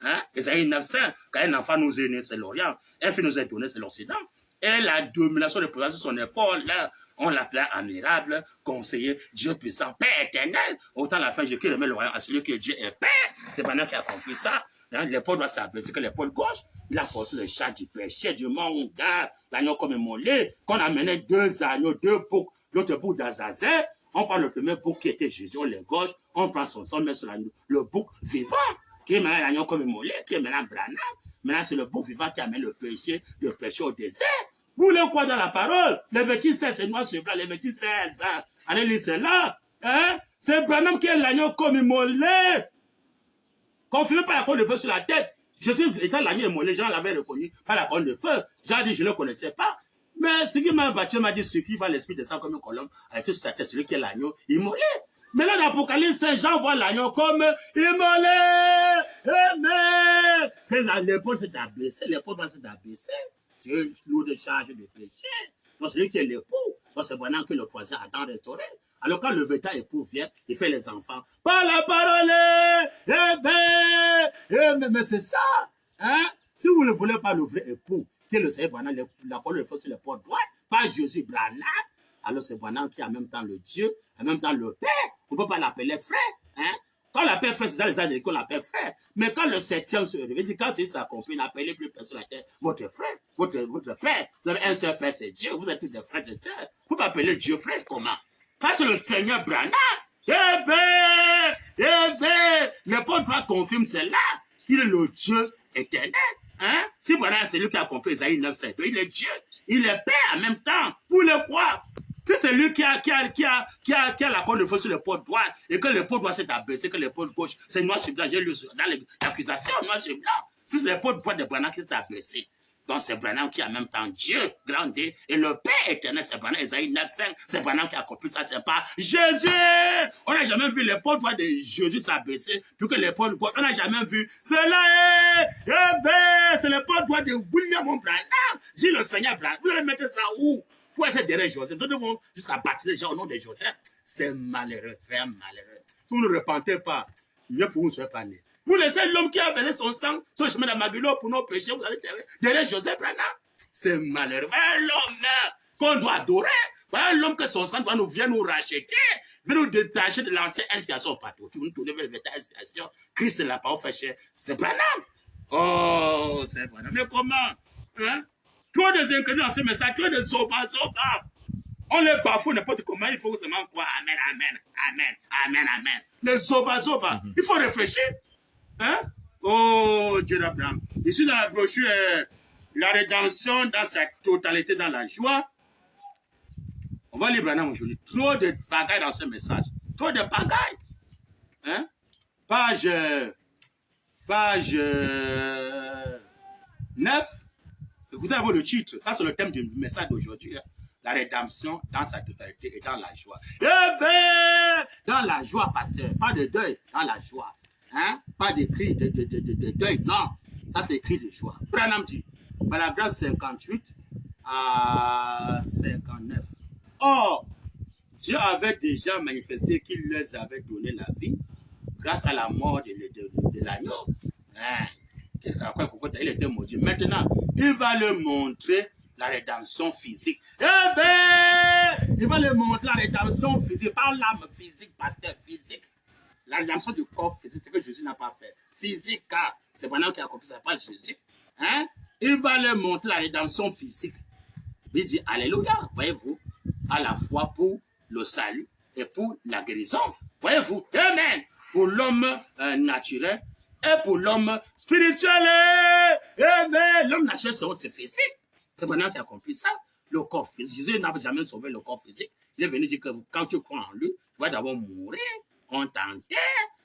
Hein? Isaïe 900, quand un enfant nous est né, c'est l'Orient. Un fils nous est donné, c'est l'Occident. Et la domination de présence sur son épaule, là, on l'appelait admirable, conseiller, Dieu puissant, Père éternel. Autant la fin, je qui remet le royaume à celui que Dieu est Père. C'est pendant qu'il a compris ça. Hein? L'épaule doit s'abaisser que l'épaule gauche. Il a porté le chat du péché du monde. L'agneau comme immolé. Qu'on a mené 2 agneaux, 2 boucs, l'autre bouc d'Azazel. On prend le premier bouc qui était Jésus, on l'égorge, on prend son sang, on met sur le bouc vivant, qui est maintenant l'agneau comme immolé, qui est maintenant Branham. Maintenant, c'est le bouc vivant qui amène le péché au désert. Vous voulez quoi dans la parole? Levitique 16, c'est noir sur blanc, Levitique 16, hein? Allez lire cela. Hein? C'est Branham qui est l'agneau comme immolé. Confirmé par la colonne de feu sur la tête. Jésus étant l'agneau immolé, Jean l'avait reconnu par la colonne de feu. Jean a dit, je ne le connaissais pas. Mais ce qui m'a battu m'a dit, ce qui va l'esprit descend comme une colombe, avec toute sa tête, celui qui est l'agneau immolé. Mais là, dans l'Apocalypse, Jean voit l'agneau comme immolé. Amen. L'épaule s'est abaissée, l'épaule va s'abaisser. C'est une lourde charge de péché. Donc, celui qui est l'époux, c'est vraiment que le troisième Adam restauré. Alors, quand le véritable époux vient, il fait les enfants. Par la parole, mais c'est ça. Hein? Si vous ne voulez pas le vrai époux, que le Seigneur Branham, la parole le fait sur le port droit, pas Jésus Branham, alors c'est Branham qui est en même temps le Dieu, en même temps le Père. On ne peut pas l'appeler frère. Hein? Quand on l'appelle frère, c'est dans les années qu'on l'appelle frère. Mais quand le septième se réveille, quand c'est s'accomplit, n'appelez plus personne sur la terre votre frère, votre père. Vous avez un seul père, c'est Dieu. Vous êtes tous des frères et sœurs. Vous pouvez appeler Dieu frère, comment? Quand c'est le Seigneur Branham, l'apôtre doit confirmer cela, qu'il est le Dieu éternel. Hein? Si Branham, c'est lui qui a compris Isaïe 9:7, il est Dieu, il est Père en même temps. Pour le quoi? Si c'est lui qui a la corne de feu sur l'épaule droite et que l'épaule droite s'est abaissée, que l'épaule gauche, c'est noir sur blanc, j'ai lu dans l'accusation, noir sur blanc. Si c'est l'épaule droite de Branham qui s'est abaissée, donc c'est Branham qui a en même temps Dieu, grand D, et le Père éternel, c'est Branham, Isaïe 9:5, c'est Branham qui a accompli ça, c'est pas Jésus. On n'a jamais vu l'épaule droite de Jésus s'abaisser, puis que l'épaule gauche, on n'a jamais vu. Cela c'est l'épaule droite de William Branham, dit le Seigneur Branham. Vous allez mettre ça où? Pour être derrière Joseph, tout le monde jusqu'à baptiser les gens au nom de Joseph. C'est malheureux, très malheureux. Si vous ne repentez pas, mieux pour vous ne soyez pas né. Vous laissez l'homme qui a versé son sang sur le chemin de Maguilo pour nos péchés, vous allez derrière Joseph Branham. C'est malheureux. Voilà l'homme qu'on doit adorer. Voilà l'homme que son sang doit nous venir nous racheter, venir nous détacher de l'ancienne inspiration partout. Vous nous tournez vers la inspiration. Christ est la parole fait chair. C'est Branham. Oh, c'est Branham. Mais comment? Hein? Trop de inconnus dans ce message, trop de soba. On les bafoue n'importe comment, il faut seulement quoi? Amen, amen, amen, amen, amen. Les soba. Il faut réfléchir. Hein? Oh, Dieu d'Abraham. Ici dans la brochure, la rédemption dans sa totalité dans la joie. On va lire Branham aujourd'hui. Trop de bagailles dans ce message. Trop de bagailles. Hein? Page 9. Écoutez d'abord le titre, ça c'est le thème du message d'aujourd'hui. La rédemption dans sa totalité et dans la joie. Eh bien, dans la joie, pasteur, pas de deuil, dans la joie. Hein? Pas de cri de deuil, non. Ça c'est cri de joie. Branham dit, paragraphe 58 à 59. Or, Dieu avait déjà manifesté qu'il leur avait donné la vie grâce à la mort de l'agneau. Hein? Il était maudit. Maintenant, il va leur montrer la rédemption physique. Eh bien, il va leur montrer la rédemption physique, pas l'âme physique, pasteur physique. La rédemption du corps physique, c'est que Jésus n'a pas fait. Physique, car c'est pendant qu'il a accompli ça, pas Jésus. Hein? Il va leur montrer la rédemption physique. Il dit, alléluia, voyez-vous, à la fois pour le salut et pour la guérison. Voyez-vous, amen, pour l'homme naturel et pour l'homme spirituel. Amen. L'homme naturel, c'est physique. C'est maintenant qu'il a accompli ça. Le corps physique. Jésus n'a jamais sauvé le corps physique. Il est venu dire que quand tu crois en lui, tu vas d'abord mourir, on t'enterre,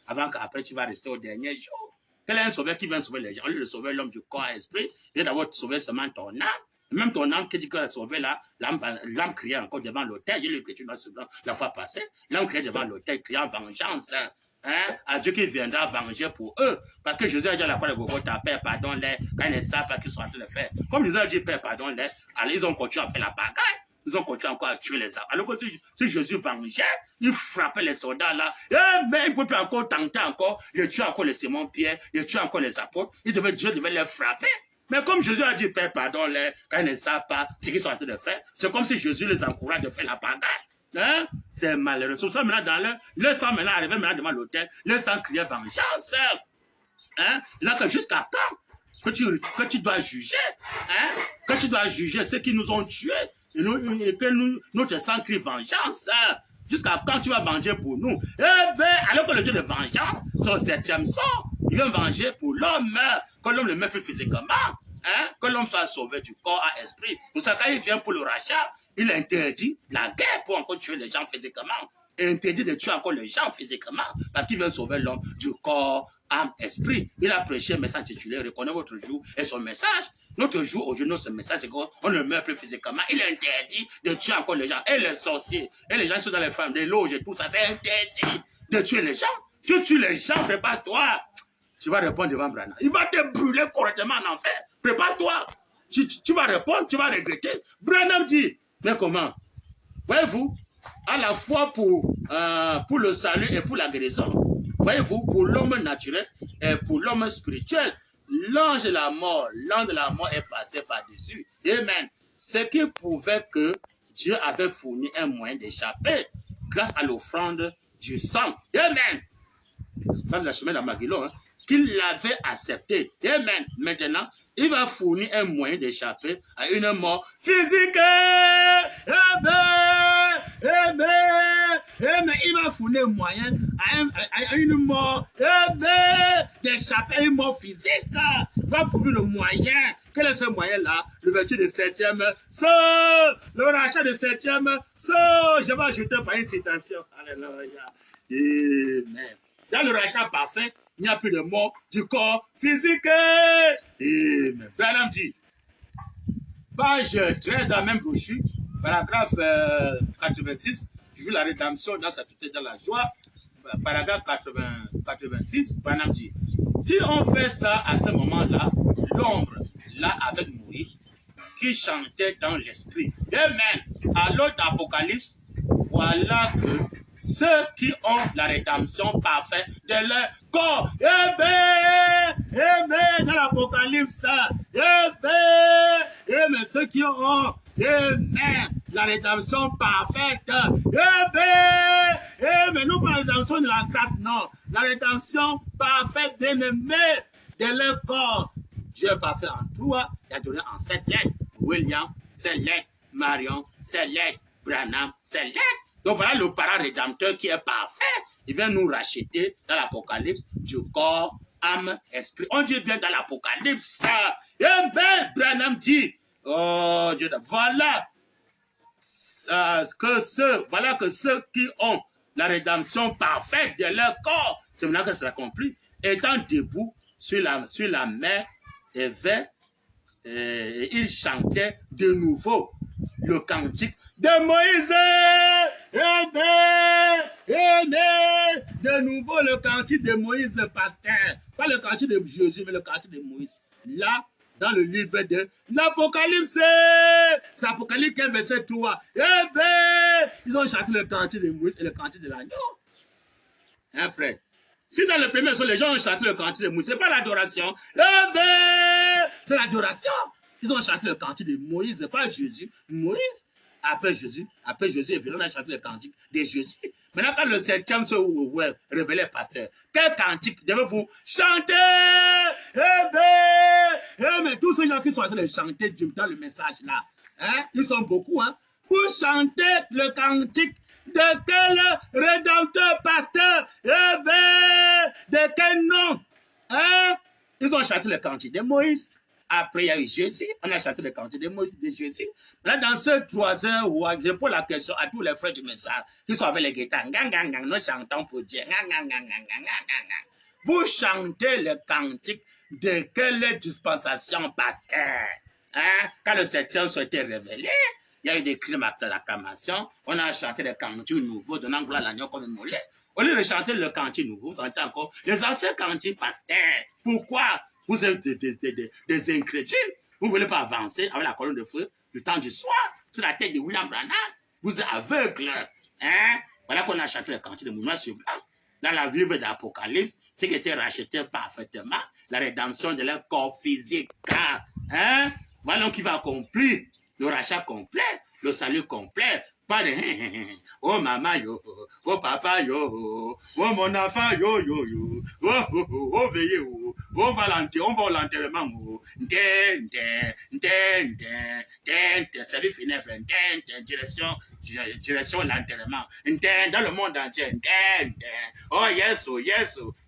avant qu'après tu vas rester au dernier jour. Quel est un sauveur qui vient sauver les gens? Au lieu de sauver l'homme du corps et esprit, il vient d'abord sauver seulement ton âme. Même ton âme qui dit qu'elle a sauvé là, l'âme criait encore devant l'autel. J'ai lu que tu dois se la fois passée. L'âme criait devant l'autel, criant vengeance. Hein, à Dieu qui viendra venger pour eux. Parce que Jésus a dit à la croix de Golgotha, Père, pardonne-les, quand ils ne savent pas qu'ils sont en train de faire. Comme Jésus a dit, Père, pardonne-les, alors ils ont continué à faire la bagaille. ils ont continué encore à tuer les arbres. Alors que si Jésus vengeait, il frappait les soldats là. Mais il ne peut plus encore tenter encore, de tuer encore les Simon-Pierre, de tuer encore les apôtres. Dieu devait les frapper. Mais comme Jésus a dit, Père, pardonne-les, quand ils ne savent pas ce qu'ils sont en train de faire, c'est comme si Jésus les encourage de faire la pagaille. Hein? C'est malheureux. Sur ça, maintenant, dans le sang maintenant arrivé maintenant devant l'autel, le sang criait vengeance. Hein? Que jusqu'à quand que tu dois juger, hein? Que tu dois juger ceux qui nous ont tués, et que notre sang crie vengeance. Hein? Jusqu'à quand tu vas venger pour nous? Eh bien, alors que le Dieu de vengeance, son 7e son, il vient venger pour l'homme, que l'homme le met plus physiquement, hein? Que l'homme soit sauvé du corps à esprit. Pour ça, quand il vient pour le rachat, il interdit la guerre pour encore tuer les gens physiquement. Il interdit de tuer encore les gens physiquement parce qu'il veut sauver l'homme du corps, âme, esprit. Il a prêché un message intitulé « Reconnais votre jour » et son message. Notre jour, aujourd'hui, notre message, c'est qu'on ne meurt plus physiquement. Il interdit de tuer encore les gens. Et les sorciers, et les gens qui sont dans les femmes, des loges et tout ça, c'est interdit de tuer les gens. Tu tues les gens, prépare-toi. Tu vas répondre devant Branham. Il va te brûler correctement en enfer. Prépare-toi. Tu vas répondre, tu vas regretter. Branham dit, mais comment? Voyez-vous, à la fois pour le salut et pour la guérison, voyez-vous, pour l'homme naturel et pour l'homme spirituel, l'ange de la mort est passé par-dessus. Amen. Ce qui prouvait que Dieu avait fourni un moyen d'échapper grâce à l'offrande du sang. Amen. L'offrande de la chemin d'Armageddon, hein, qu'il l'avait accepté. Amen. Maintenant, il va fournir un moyen d'échapper à une mort physique. Amen. Amen. Amen. Il va fournir un moyen à une mort d'échapper à une mort physique. Il va fournir le moyen. Quel est ce moyen-là? L'ouverture du 7e saut. Le rachat du 7e saut. Je vais ajouter par une citation. Alléluia. Amen. Dans le rachat parfait, il n'y a plus de mort du corps physique. Amen. Branham dit, page 13 dans la même brochure, paragraphe 86, toujours la rédemption dans sa tutelle dans la joie, paragraphe 86, Branham dit, si on fait ça à ce moment-là, l'ombre, là avec Moïse, qui chantait dans l'esprit. Amen. À l'autre Apocalypse, voilà que ceux qui ont la rédemption parfaite de leur corps. Amen. Dans l'Apocalypse, amen. Ceux qui ont, amen, la rédemption parfaite. Amen. Nous pas la rédemption de la grâce, non. La rédemption parfaite, bien-aimée, de leur corps. Dieu est parfait en toi. Il a donné en 7 lettres. William, 7 lettres. Marion, 7 lettres. Branham, 7 lettres. Donc voilà le parent rédempteur qui est parfait. Il vient nous racheter dans l'Apocalypse du corps, âme, esprit. On dit bien dans l'Apocalypse. Amen. Branham dit, oh Dieu, voilà que ceux qui ont la rédemption parfaite de leur corps, c'est maintenant que c'est accompli, étant debout sur la mer, il chantait de nouveau le cantique de Moïse. Amen. De nouveau le cantique de Moïse, pasteur. Pas le cantique de Jésus, mais le cantique de Moïse. Là, dans le livre de l'Apocalypse. C'est Apocalypse 15, verset 3. Ils ont chanté le cantique de Moïse et le cantique de l'agneau. Hein, frère? Si dans le premier son, les gens ont chanté le cantique de Moïse, ce n'est pas l'adoration. C'est l'adoration. Ils ont chanté le cantique de Moïse, pas Jésus. Moïse. Après Jésus est venu, on a chanté le cantique de Jésus. Maintenant, quand le 7e se révélait, pasteur, quel cantique devez-vous chanter? Mais tous ces gens qui sont en train de chanter dans le message là, hein, ils sont beaucoup, hein. Vous chantez le cantique de quel rédempteur, pasteur? De quel nom? Hein? Ils ont chanté le cantique de Moïse. Après, il y a eu Jésus. On a chanté le cantique de Jésus. Là, dans ces 3 heures, je pose la question à tous les frères du message qui sont avec les guitares. Nous chantons pour Dieu. Vous chantez le cantique de quelle dispensation, pasteur? Hein? Quand le 7e soit été révélé, il y a eu des cris d'acclamation. On a chanté le cantique nouveau, donnant gloire à l'agneau comme une mollet. Au lieu de chanter le cantique nouveau, vous entendez encore les anciens cantiques, pasteur. Pourquoi? Vous êtes des incrédules. Vous ne voulez pas avancer avec la colonne de feu du temps du soir. sur la tête de William Branham. Vous êtes aveugle. Hein? Voilà qu'on a chanté le cantique de Mouvement sur blanc. Dans la livre d'Apocalypse, ce qui était racheté parfaitement, la rédemption de leur corps physique. Hein? Voilà qui va accomplir le rachat complet, le salut complet. Pas de oh maman yo, oh papa yo, oh mon enfant yo yo yo, oh veillez oh on va l'enterrement oh, service funèbre, direction l'enterrement, dans le monde entier, oh yes oh,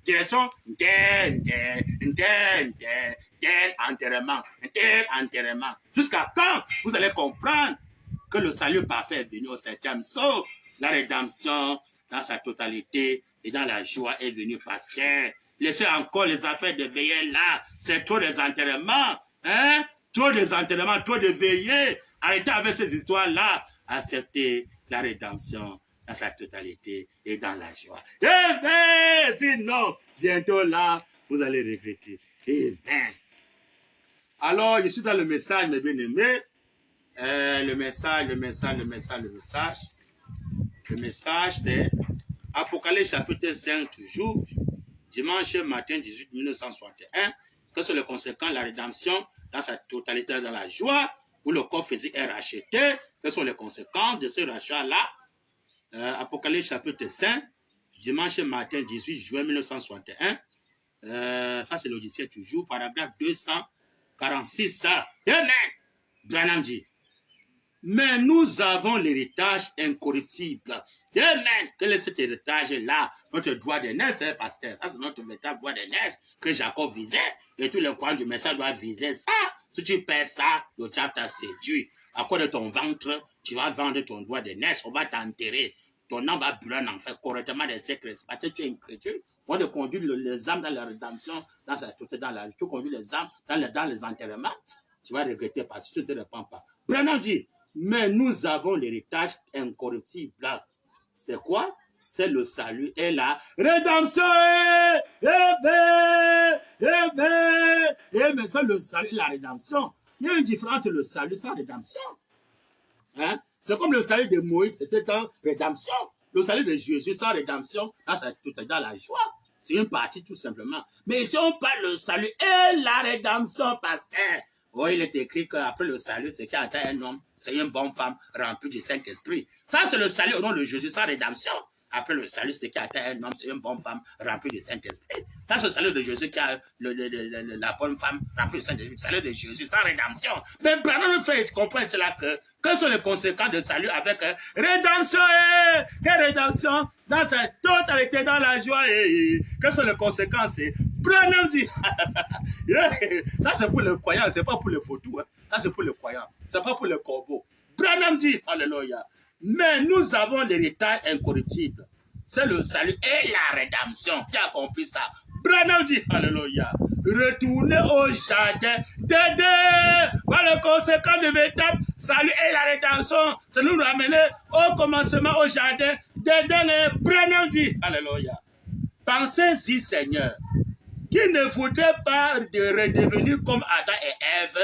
direction enterrement, jusqu'à quand vous allez comprendre que le salut parfait est venu au 7e saut, la rédemption dans sa totalité et dans la joie est venue, pasteur. Laissez encore les affaires de veiller là, c'est trop des enterrements, hein? Trop des enterrements, trop de veillées. Arrêtez avec ces histoires-là, acceptez la rédemption dans sa totalité et dans la joie. Amen! Sinon, bientôt là, vous allez regretter. Amen. Alors, je suis dans le message, mes bien-aimés. Le message, c'est Apocalypse chapitre 5, toujours, dimanche matin 18 1961, que sont les conséquences de la rédemption dans sa totalité dans la joie, où le corps physique est racheté, que sont les conséquences de ce rachat-là. Apocalypse chapitre 5, dimanche matin 18 juin 1961, ça c'est l'Odyssée toujours, paragraphe 246, Amen. Branham dit, mais nous avons l'héritage incorruptible. Amen. Quel est cet héritage-là? Notre droit d'aînesse, pasteur. Ça, c'est notre véritable droit d'aînesse que Jacob visait. Et tous les croyants du message doivent viser ça. Si tu perds ça, le diable t'a séduit. À cause de ton ventre, tu vas vendre ton droit d'aînesse. On va t'enterrer. Ton âme va brûler en enfer correctement des siècles. Parce que tu es incrédule. On de conduire les âmes dans la rédemption, dans sa totalité, dans la vie. Tu conduis les âmes dans les enterrements. Tu vas regretter parce que tu ne te répands pas. Branham dit, mais nous avons l'héritage incorruptible. C'est quoi? C'est le salut et la rédemption. Mais c'est le salut et la rédemption. Il y a une différence entre le salut sans rédemption. Hein? C'est comme le salut de Moïse, c'était une rédemption. Le salut de Jésus sans rédemption, là, c'est dans la joie. C'est une partie tout simplement. Mais si on parle le salut et la rédemption, pasteur, oh, il est écrit qu'après le salut, c'est qu'il y a un homme, c'est une bonne femme remplie du Saint-Esprit. Ça, c'est le salut au nom de Jésus sans rédemption. Après le salut, c'est qu'il y a un homme, c'est une bonne femme remplie du Saint-Esprit. Ça, c'est le salut de Jésus qui a la bonne femme remplie du Saint-Esprit. Le salut de Jésus sans rédemption. Mais Branham nous fait comprendre cela que sont les conséquences de salut avec rédemption. Quelle rédemption? Dans sa totalité, dans la joie. Quelles sont les conséquences? Branham dit, ça c'est pour les croyants, c'est pas pour les photos. Hein. Ça c'est pour les croyants, c'est pas pour les corbeaux. Branham dit, alléluia. Mais nous avons l'héritage incorruptible. C'est le salut et la rédemption qui a compris ça. Branham dit, alléluia. Retournez au jardin d'Éden. Voilà le conséquent de véritable salut et la rédemption. C'est nous ramener au commencement au jardin d'Éden. Et Branham dit, alléluia. Pensez-y, Seigneur, qui ne voudrait pas redevenir comme Adam et Ève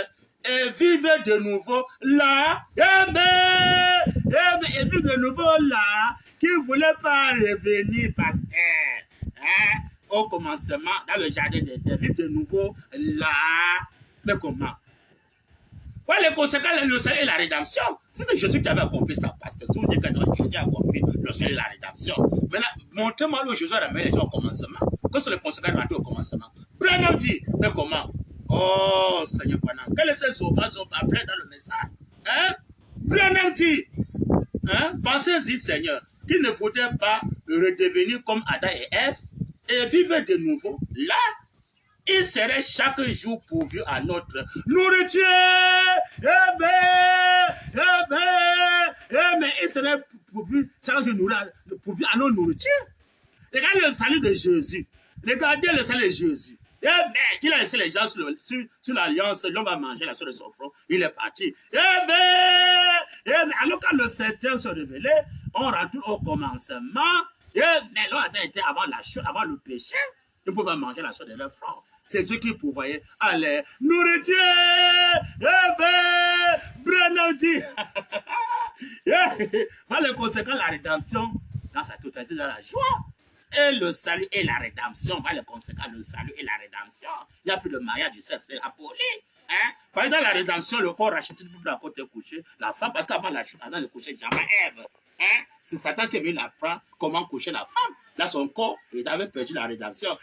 et vivre de nouveau là. Amen. Et vivre de nouveau là, qui ne voulait pas revenir, pasteur. Hein? Au commencement, dans le jardin de vivre de nouveau là. Mais comment? Voilà les conséquences, le salut et la rédemption. C'est Jésus qui avait accompli ça, parce que si vous dites que Jésus a accompli le salut et la rédemption, maintenant, montrez-moi où Jésus a ramené les gens au commencement. Quelles sont les conséquences de au commencement? Branham dit, mais comment? Oh, Seigneur Branham, quel est ce zoba plein dans le message? Hein? Branham dit, hein? Pensez-y, Seigneur, qui ne voudrait pas redevenir comme Adam et Ève et vivre de nouveau là. Il serait chaque jour pourvu à notre nourriture. Mais il serait pourvu chaque jour pourvu à notre nourriture. Regardez le salut de Jésus. Regardez le salut de Jésus. Il a laissé les gens sur l'alliance. L'homme va manger la soeur de son front. Il est parti. Alors quand le 7e se révélait, on retourne au commencement. Mais l'homme a été avant la chute, avant le péché. Ils ne pouvaient pas manger la soeur de leur front. c'est Dieu qui pourvoyait. Allez, nourriture, Branham dit. Par le conséquent, la rédemption, dans sa totalité, dans la joie. Et le salut et la rédemption, par le conséquent, le salut et la rédemption. Il n'y a plus de mariage, du sexe, c'est aboli. Hein? Par exemple, la rédemption, le corps racheté pour la côté coucher, la femme, parce qu'avant la chute, avant de coucher, jamais Ève. Hein? C'est Satan qui est venu l'apprendre comment coucher la femme. Là, son corps, il avait perdu la rédemption.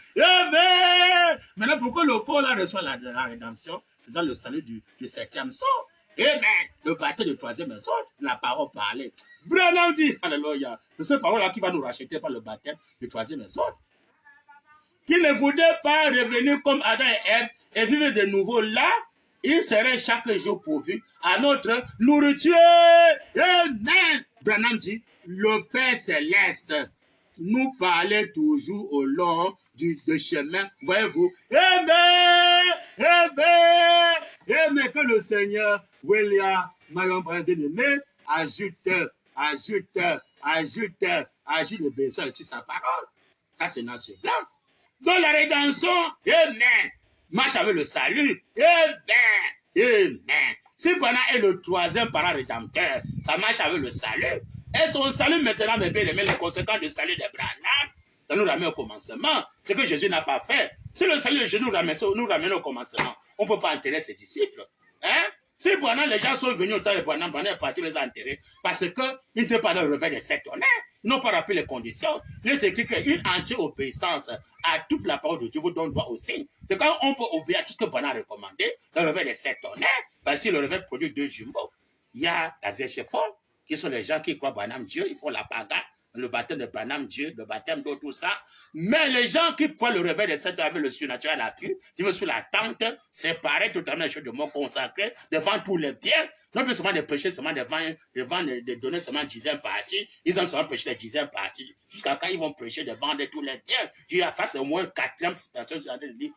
Maintenant, pourquoi le corps là reçoit la rédemption? C'est dans le salut du 7e saut. Amen. Le baptême du 3e saut, la parole parlait. Branham dit, alléluia. C'est cette parole-là qui va nous racheter par le baptême du 3e saut. Qui ne voulait pas revenir comme Adam et Ève et vivre de nouveau là, il serait chaque jour pourvu à notre nourriture. Amen. Branham dit, le Père Céleste nous parlait toujours au long du chemin, voyez-vous. Amen. Amen. Amen. Que le Seigneur, William Marion bien-aimé, ajoute le besoin sur sa parole. Ça, c'est notre blanc. Dans la rédemption, amen. Marche avec le salut, amen. Amen. Si Branham est le 3e parent rédempteur, ça marche avec le salut. Et son salut maintenant, mes bien-aimés, les conséquences du salut de Branham, ça nous ramène au commencement. Ce que Jésus n'a pas fait. Si le salut de Jésus nous ramène au commencement, on ne peut pas enterrer ses disciples. Hein? Si Branham, les gens sont venus au temps de Branham est parti les enterrer parce qu'ils n'étaient pas dans le réveil des 7 tonnerres. Ils n'ont pas rappelé les conditions. Il est écrit qu'une entière obéissance à toute la parole de Dieu vous donne droit au signe. C'est quand on peut obéir à tout ce que Branham a recommandé, le réveil des 7 tonnerres, parce que le réveil produit 2 jumeaux. Il y a la Vierge folle, qui sont les gens qui croient Branham Dieu, ils font la paga, le baptême de Branham Dieu, le baptême d'eau, tout ça. Mais les gens qui croient le réveil des 7 avec le surnaturel à l'appui, ils vont sur la tente, séparés totalement les choses de mort consacrées, devant tous les biens. Non plus seulement de pécher, seulement devant de donner seulement 10e partie, ils ont seulement péché les 10e partie. Jusqu'à quand ils vont prêcher de vendre tous les biens. Il y a face au moins 4e citation,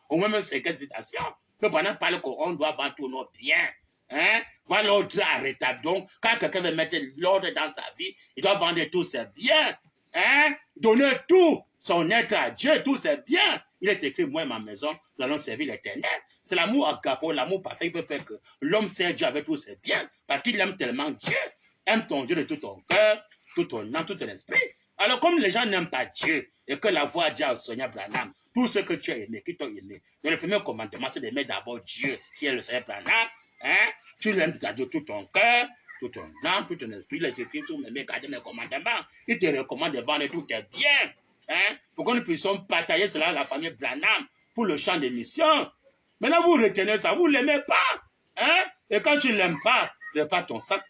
au moins même 5e citation. Que Branham parle qu'on doit vendre tous nos biens. Hein? Voilà l'ordre à rétablir. Donc, quand quelqu'un veut mettre l'ordre dans sa vie, il doit vendre tous ses biens. Hein? Donner tout son être à Dieu, tous ses biens. Il est écrit, moi et ma maison, nous allons servir l'Éternel. C'est l'amour agapo, l'amour parfait, il peut faire que l'homme sert Dieu avec tous ses biens, parce qu'il aime tellement Dieu. Aime ton Dieu de tout ton cœur, tout ton âme, tout ton esprit. Alors, comme les gens n'aiment pas Dieu, et que la voix dit au Seigneur Branham, tout ce que tu as aimé, qui t'ont aimé. Donc, le premier commandement, c'est d'aimer d'abord Dieu, qui est le Seigneur Branham. Hein? Tu l'aimes de tout ton cœur, tout ton âme, tout ton esprit. Les Écritures m'aiment garder mes commandements. Il te recommande de vendre tous tes biens. Hein? Pour que nous puissions partager cela à la famille Branham pour le champ de mission. Maintenant, vous retenez ça, vous ne l'aimez pas. Hein? Et quand tu ne l'aimes pas, prépare ton sac.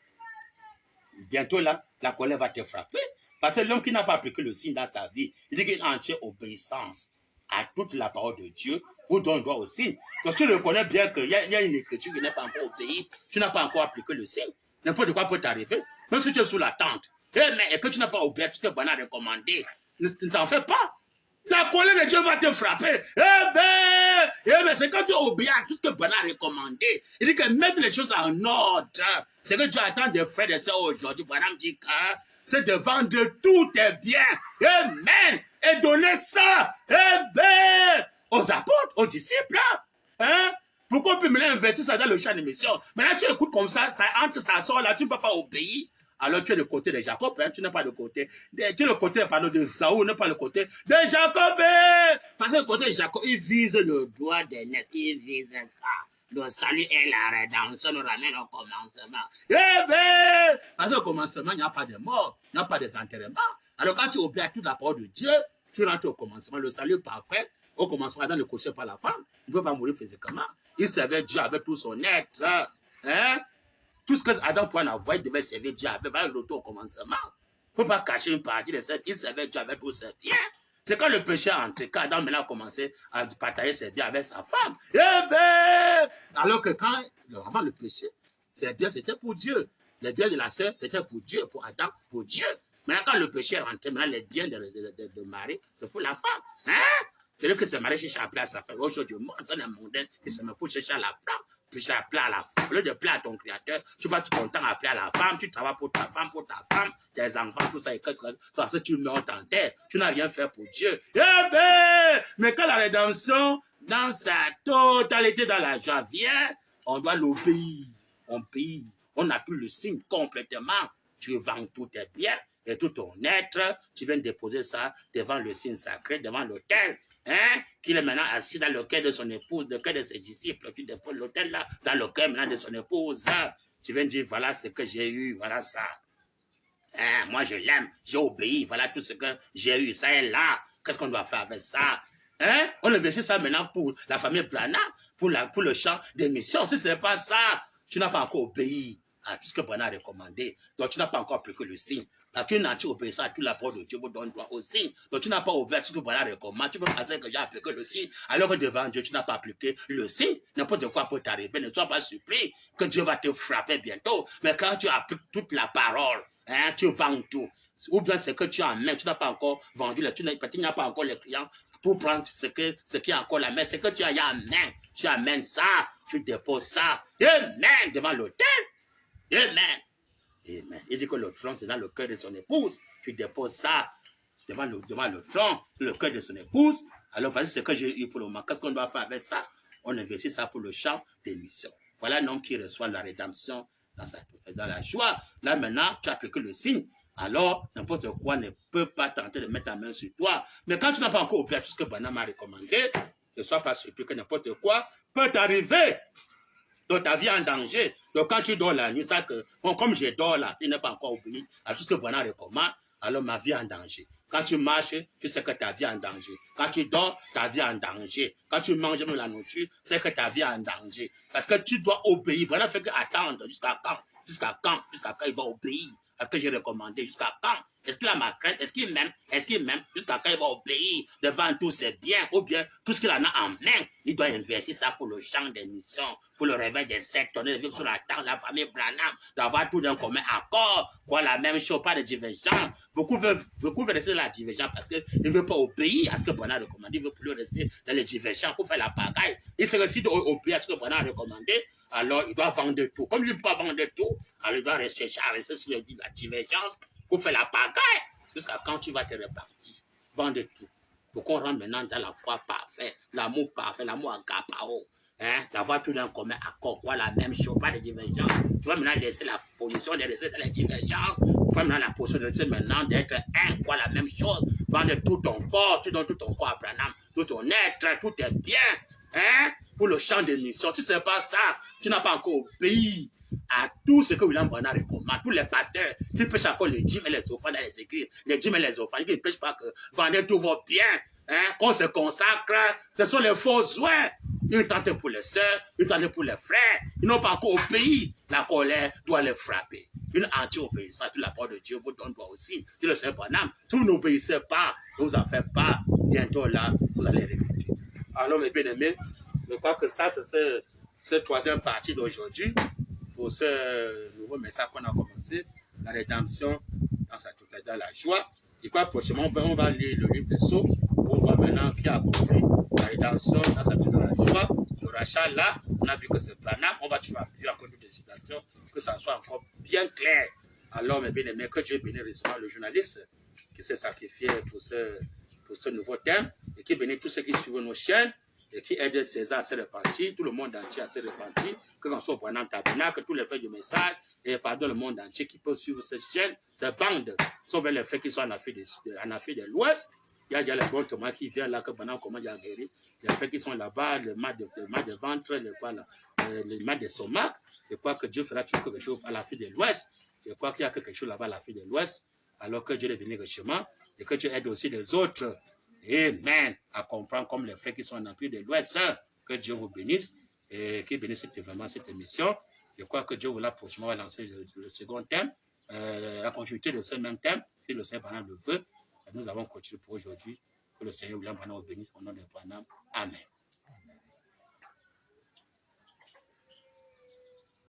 Bientôt là, la colère va te frapper. Parce que l'homme qui n'a pas appliqué le signe dans sa vie, il dit qu'il a entière obéissance à toute la parole de Dieu, vous donne droit au signe. Parce que tu reconnais bien qu'il y a une écriture qui n'est pas encore obéie, tu n'as pas encore appliqué le signe. N'importe quoi peut t'arriver. Même si tu es sous la tente, et que tu n'as pas obéi à ce que Branham a recommandé, ne t'en fais pas. La colère de Dieu va te frapper. Mais c'est quand tu obéis à tout ce que Branham a recommandé. Il dit que mettre les choses en ordre. C'est que tu attends des frères et sœurs aujourd'hui. Branham dit que c'est de vendre tous tes biens. Amen. Et donner ça. Aux apôtres, aux disciples. Hein? Pourquoi on peut me l'inverser ça dans le champ de mission? Maintenant, tu écoutes comme ça entre, ça sort là, tu ne peux pas obéir. Alors tu es le côté de Jacob, hein? Tu n'es pas le côté. Tu es le côté de Saoul, n'est pas le côté de Jacob. Parce que le côté de Jacob, il vise le droit d'aînesse, il vise ça. Le salut et la rédemption nous ramènent au commencement. Parce qu'au commencement, il n'y a pas de mort, il n'y a pas de enterrement. Alors quand tu obéis à toute la parole de Dieu, tu rentres au commencement. Le salut parfait, au commencement, Adam ne couchait pas la femme. Il ne peut pas mourir physiquement. Il servait Dieu avec tout son être. Hein? Tout ce que Adam pouvait avoir, il devait servir Dieu avec le retour au commencement. Il ne faut pas cacher une partie de ça. Il servait Dieu avec tout ses biens. C'est quand le péché est entré, quand Adam maintenant a commencé à partager ses biens avec sa femme. Alors que avant le péché, ses biens c'était pour Dieu. Les biens de la sœur c'était pour Dieu, pour Adam, pour Dieu. Maintenant quand le péché est rentré, maintenant les biens de Marie, c'est pour la femme. Hein? C'est lui qui se marie chercher à plaire à sa femme. Aujourd'hui, c'est un mondain qui se met pour chercher à la plaire. Puis j'ai appelé à la femme. Au lieu de plaire à ton créateur, tu vas être content à appeler à la femme, tu travailles pour ta femme, tes enfants, tout ça, et que tu meurs en terre. Tu n'as rien fait pour Dieu. Mais quand la rédemption dans sa totalité, dans la joie, viens, on doit l'obéir. On paye. On appuie le signe complètement. Tu vends tous tes biens et tout ton être. Tu viens déposer ça devant le signe sacré, devant l'autel. Hein? Qu'il est maintenant assis dans le cœur de son épouse, le cœur de ses disciples. Tu déposes l'autel là, dans le cœur maintenant de son épouse. Tu viens dire, voilà ce que j'ai eu, voilà ça. Hein? Moi, je l'aime, j'ai obéi, voilà tout ce que j'ai eu, ça est là. Qu'est-ce qu'on doit faire avec ça? Hein? On investit ça maintenant pour la famille Branham, pour le champ des missions. Si ce n'est pas ça, tu n'as pas encore obéi à tout ce que Branham a recommandé. Donc, tu n'as pas encore appliqué le signe. Parce que tu obéis ça à toute la parole de Dieu vous donne droit au signe. Donc, tu n'as pas obéi à ce que Branham recommande. Tu peux penser que j'ai appliqué le signe, alors que devant Dieu, tu n'as pas appliqué le signe. N'importe quoi peut t'arriver. Ne sois pas surpris que Dieu va te frapper bientôt. Mais quand tu appliques toute la parole, hein, tu vends tout. Ou bien c'est que tu en main, tu n'as pas encore vendu, tu n'as pas encore les clients pour prendre ce qui est encore la main. C'est que tu as en main. Tu amènes ça, tu déposes ça. Amen, devant l'autel. Amen. Amen. Il dit que le tronc, c'est dans le cœur de son épouse. Tu déposes ça devant le tronc, le cœur de son épouse. Alors, voici ce que j'ai eu pour le moment. Qu'est-ce qu'on doit faire avec ça? On investit ça pour le champ des missions. Voilà un homme qui reçoit la rédemption dans la joie. Là, maintenant, tu as appliqué le signe. Alors, n'importe quoi ne peut pas tenter de mettre ta main sur toi. Mais quand tu n'as pas encore obéi à tout ce que Branham m'a recommandé, ne sois pas surpris que n'importe quoi peut t'arriver. Donc, ta vie est en danger. Donc, quand tu dors la nuit, ça que, bon, comme je dors là, tu n'es pas encore obéi à tout ce que Branham recommande, alors ma vie est en danger. Quand tu marches, tu sais que ta vie est en danger. Quand tu dors, ta vie est en danger. Quand tu manges même la nourriture, c'est que ta vie est en danger. Parce que tu dois obéir. Branham fait qu'attendre jusqu'à quand? Jusqu'à quand il va obéir à ce que j'ai recommandé? Jusqu'à quand? Est-ce qu'il a ma crainte? Est-ce qu'il m'aime? Jusqu'à quand il va obéir devant tous ses biens ou bien tout ce qu'il en a en main? Il doit investir ça pour le champ des missions, pour le réveil des sectes, de vivre sur la terre, la famille Branham, d'avoir tout d'un commun accord, quoi, la même chose, pas de divergence. Beaucoup veulent rester dans la divergence parce qu'ils ne veulent pas obéir à ce que Branham a recommandé, ils veulent plus rester dans les divergences pour faire la pagaille. Il se réussit d'obéir à ce que Branham a recommandé, alors il doit vendre tout. Comme il ne peut pas vendre tout, alors il doit rester sur la divergence pour faire la pagaille. Jusqu'à quand tu vas te répartir, vendre tout. Pour qu'on rentre maintenant dans la foi parfaite, l'amour parfait, l'amour agapao. Hein, d'avoir tout d'un commun accord, quoi, la même chose, pas de divergence. Tu vas maintenant laisser la position de rester dans les divergences. Tu vas maintenant la position de rester maintenant d'être un, quoi, la même chose. Vendre tout ton corps, tu donnes tout ton corps à Branham, tout ton être, tout est bien. Hein, pour le champ de mission. Si ce n'est pas ça, tu n'as pas encore obéi à tout ce que William Branham recommande. Tous les pasteurs qui prêchent encore les dîmes et les offrandes dans les églises, les dîmes et les offrandes, qui ne prêchent pas que vendez tous vos biens, hein, qu'on se consacre, ce sont les faux soins. Ils tentent pour les sœurs, ils tentent pour les frères, ils n'ont pas encore obéi. La colère doit les frapper. Une anti-obéissance, toute la parole de Dieu vous donne toi aussi. Tu le sais, Branham, si vous n'obéissez pas, ne vous en faites pas, bientôt là, vous allez regretter. Alors, mes bien-aimés, je crois que ça, c'est cette troisième partie d'aujourd'hui pour ce nouveau message qu'on a commencé, la rédemption dans sa totalité, dans la joie. Et quoi, prochainement, on va lire le livre des Sceaux pour voir maintenant qui a compris la rédemption dans sa totalité, dans la joie. Le rachat, là, on a vu que c'est planable. On va toujours appuyer encore des citations, que ça soit encore bien clair. Alors, mes bien-aimés, que Dieu bénisse récemment le journaliste qui s'est sacrifié pour ce nouveau thème et qui bénisse tous ceux qui suivent nos chaînes et qui aide César à se repentir, tout le monde entier à se repentir, que l'on soit au Branham Tabernacle, tous les frères du message, et pardon le monde entier qui peut suivre cette chaîne, cette bande, sauf les frères qui sont en Afrique de l'Ouest. Il y a déjà les bons Thomas qui viennent là, que Branham comment il a guéri. Les frères qui sont là-bas, le mal de ventre, le mal d'estomac. Je crois que Dieu fera toujours quelque chose à l'Afrique de l'Ouest. Je crois qu'il y a quelque chose là-bas à l'Afrique de l'Ouest, alors que Dieu est venu richement, et que Dieu aide aussi les autres. Amen. À comprendre comme les frères qui sont en Afrique de l'Ouest. Que Dieu vous bénisse et qu'il bénisse vraiment cette émission. Je crois que Dieu vous l'a prochainement va lancer le second thème, la continuité de ce même thème, si le Seigneur Branham le veut. Et nous avons continué pour aujourd'hui. Que le Seigneur William Branham vous bénisse au nom de Branham. Amen.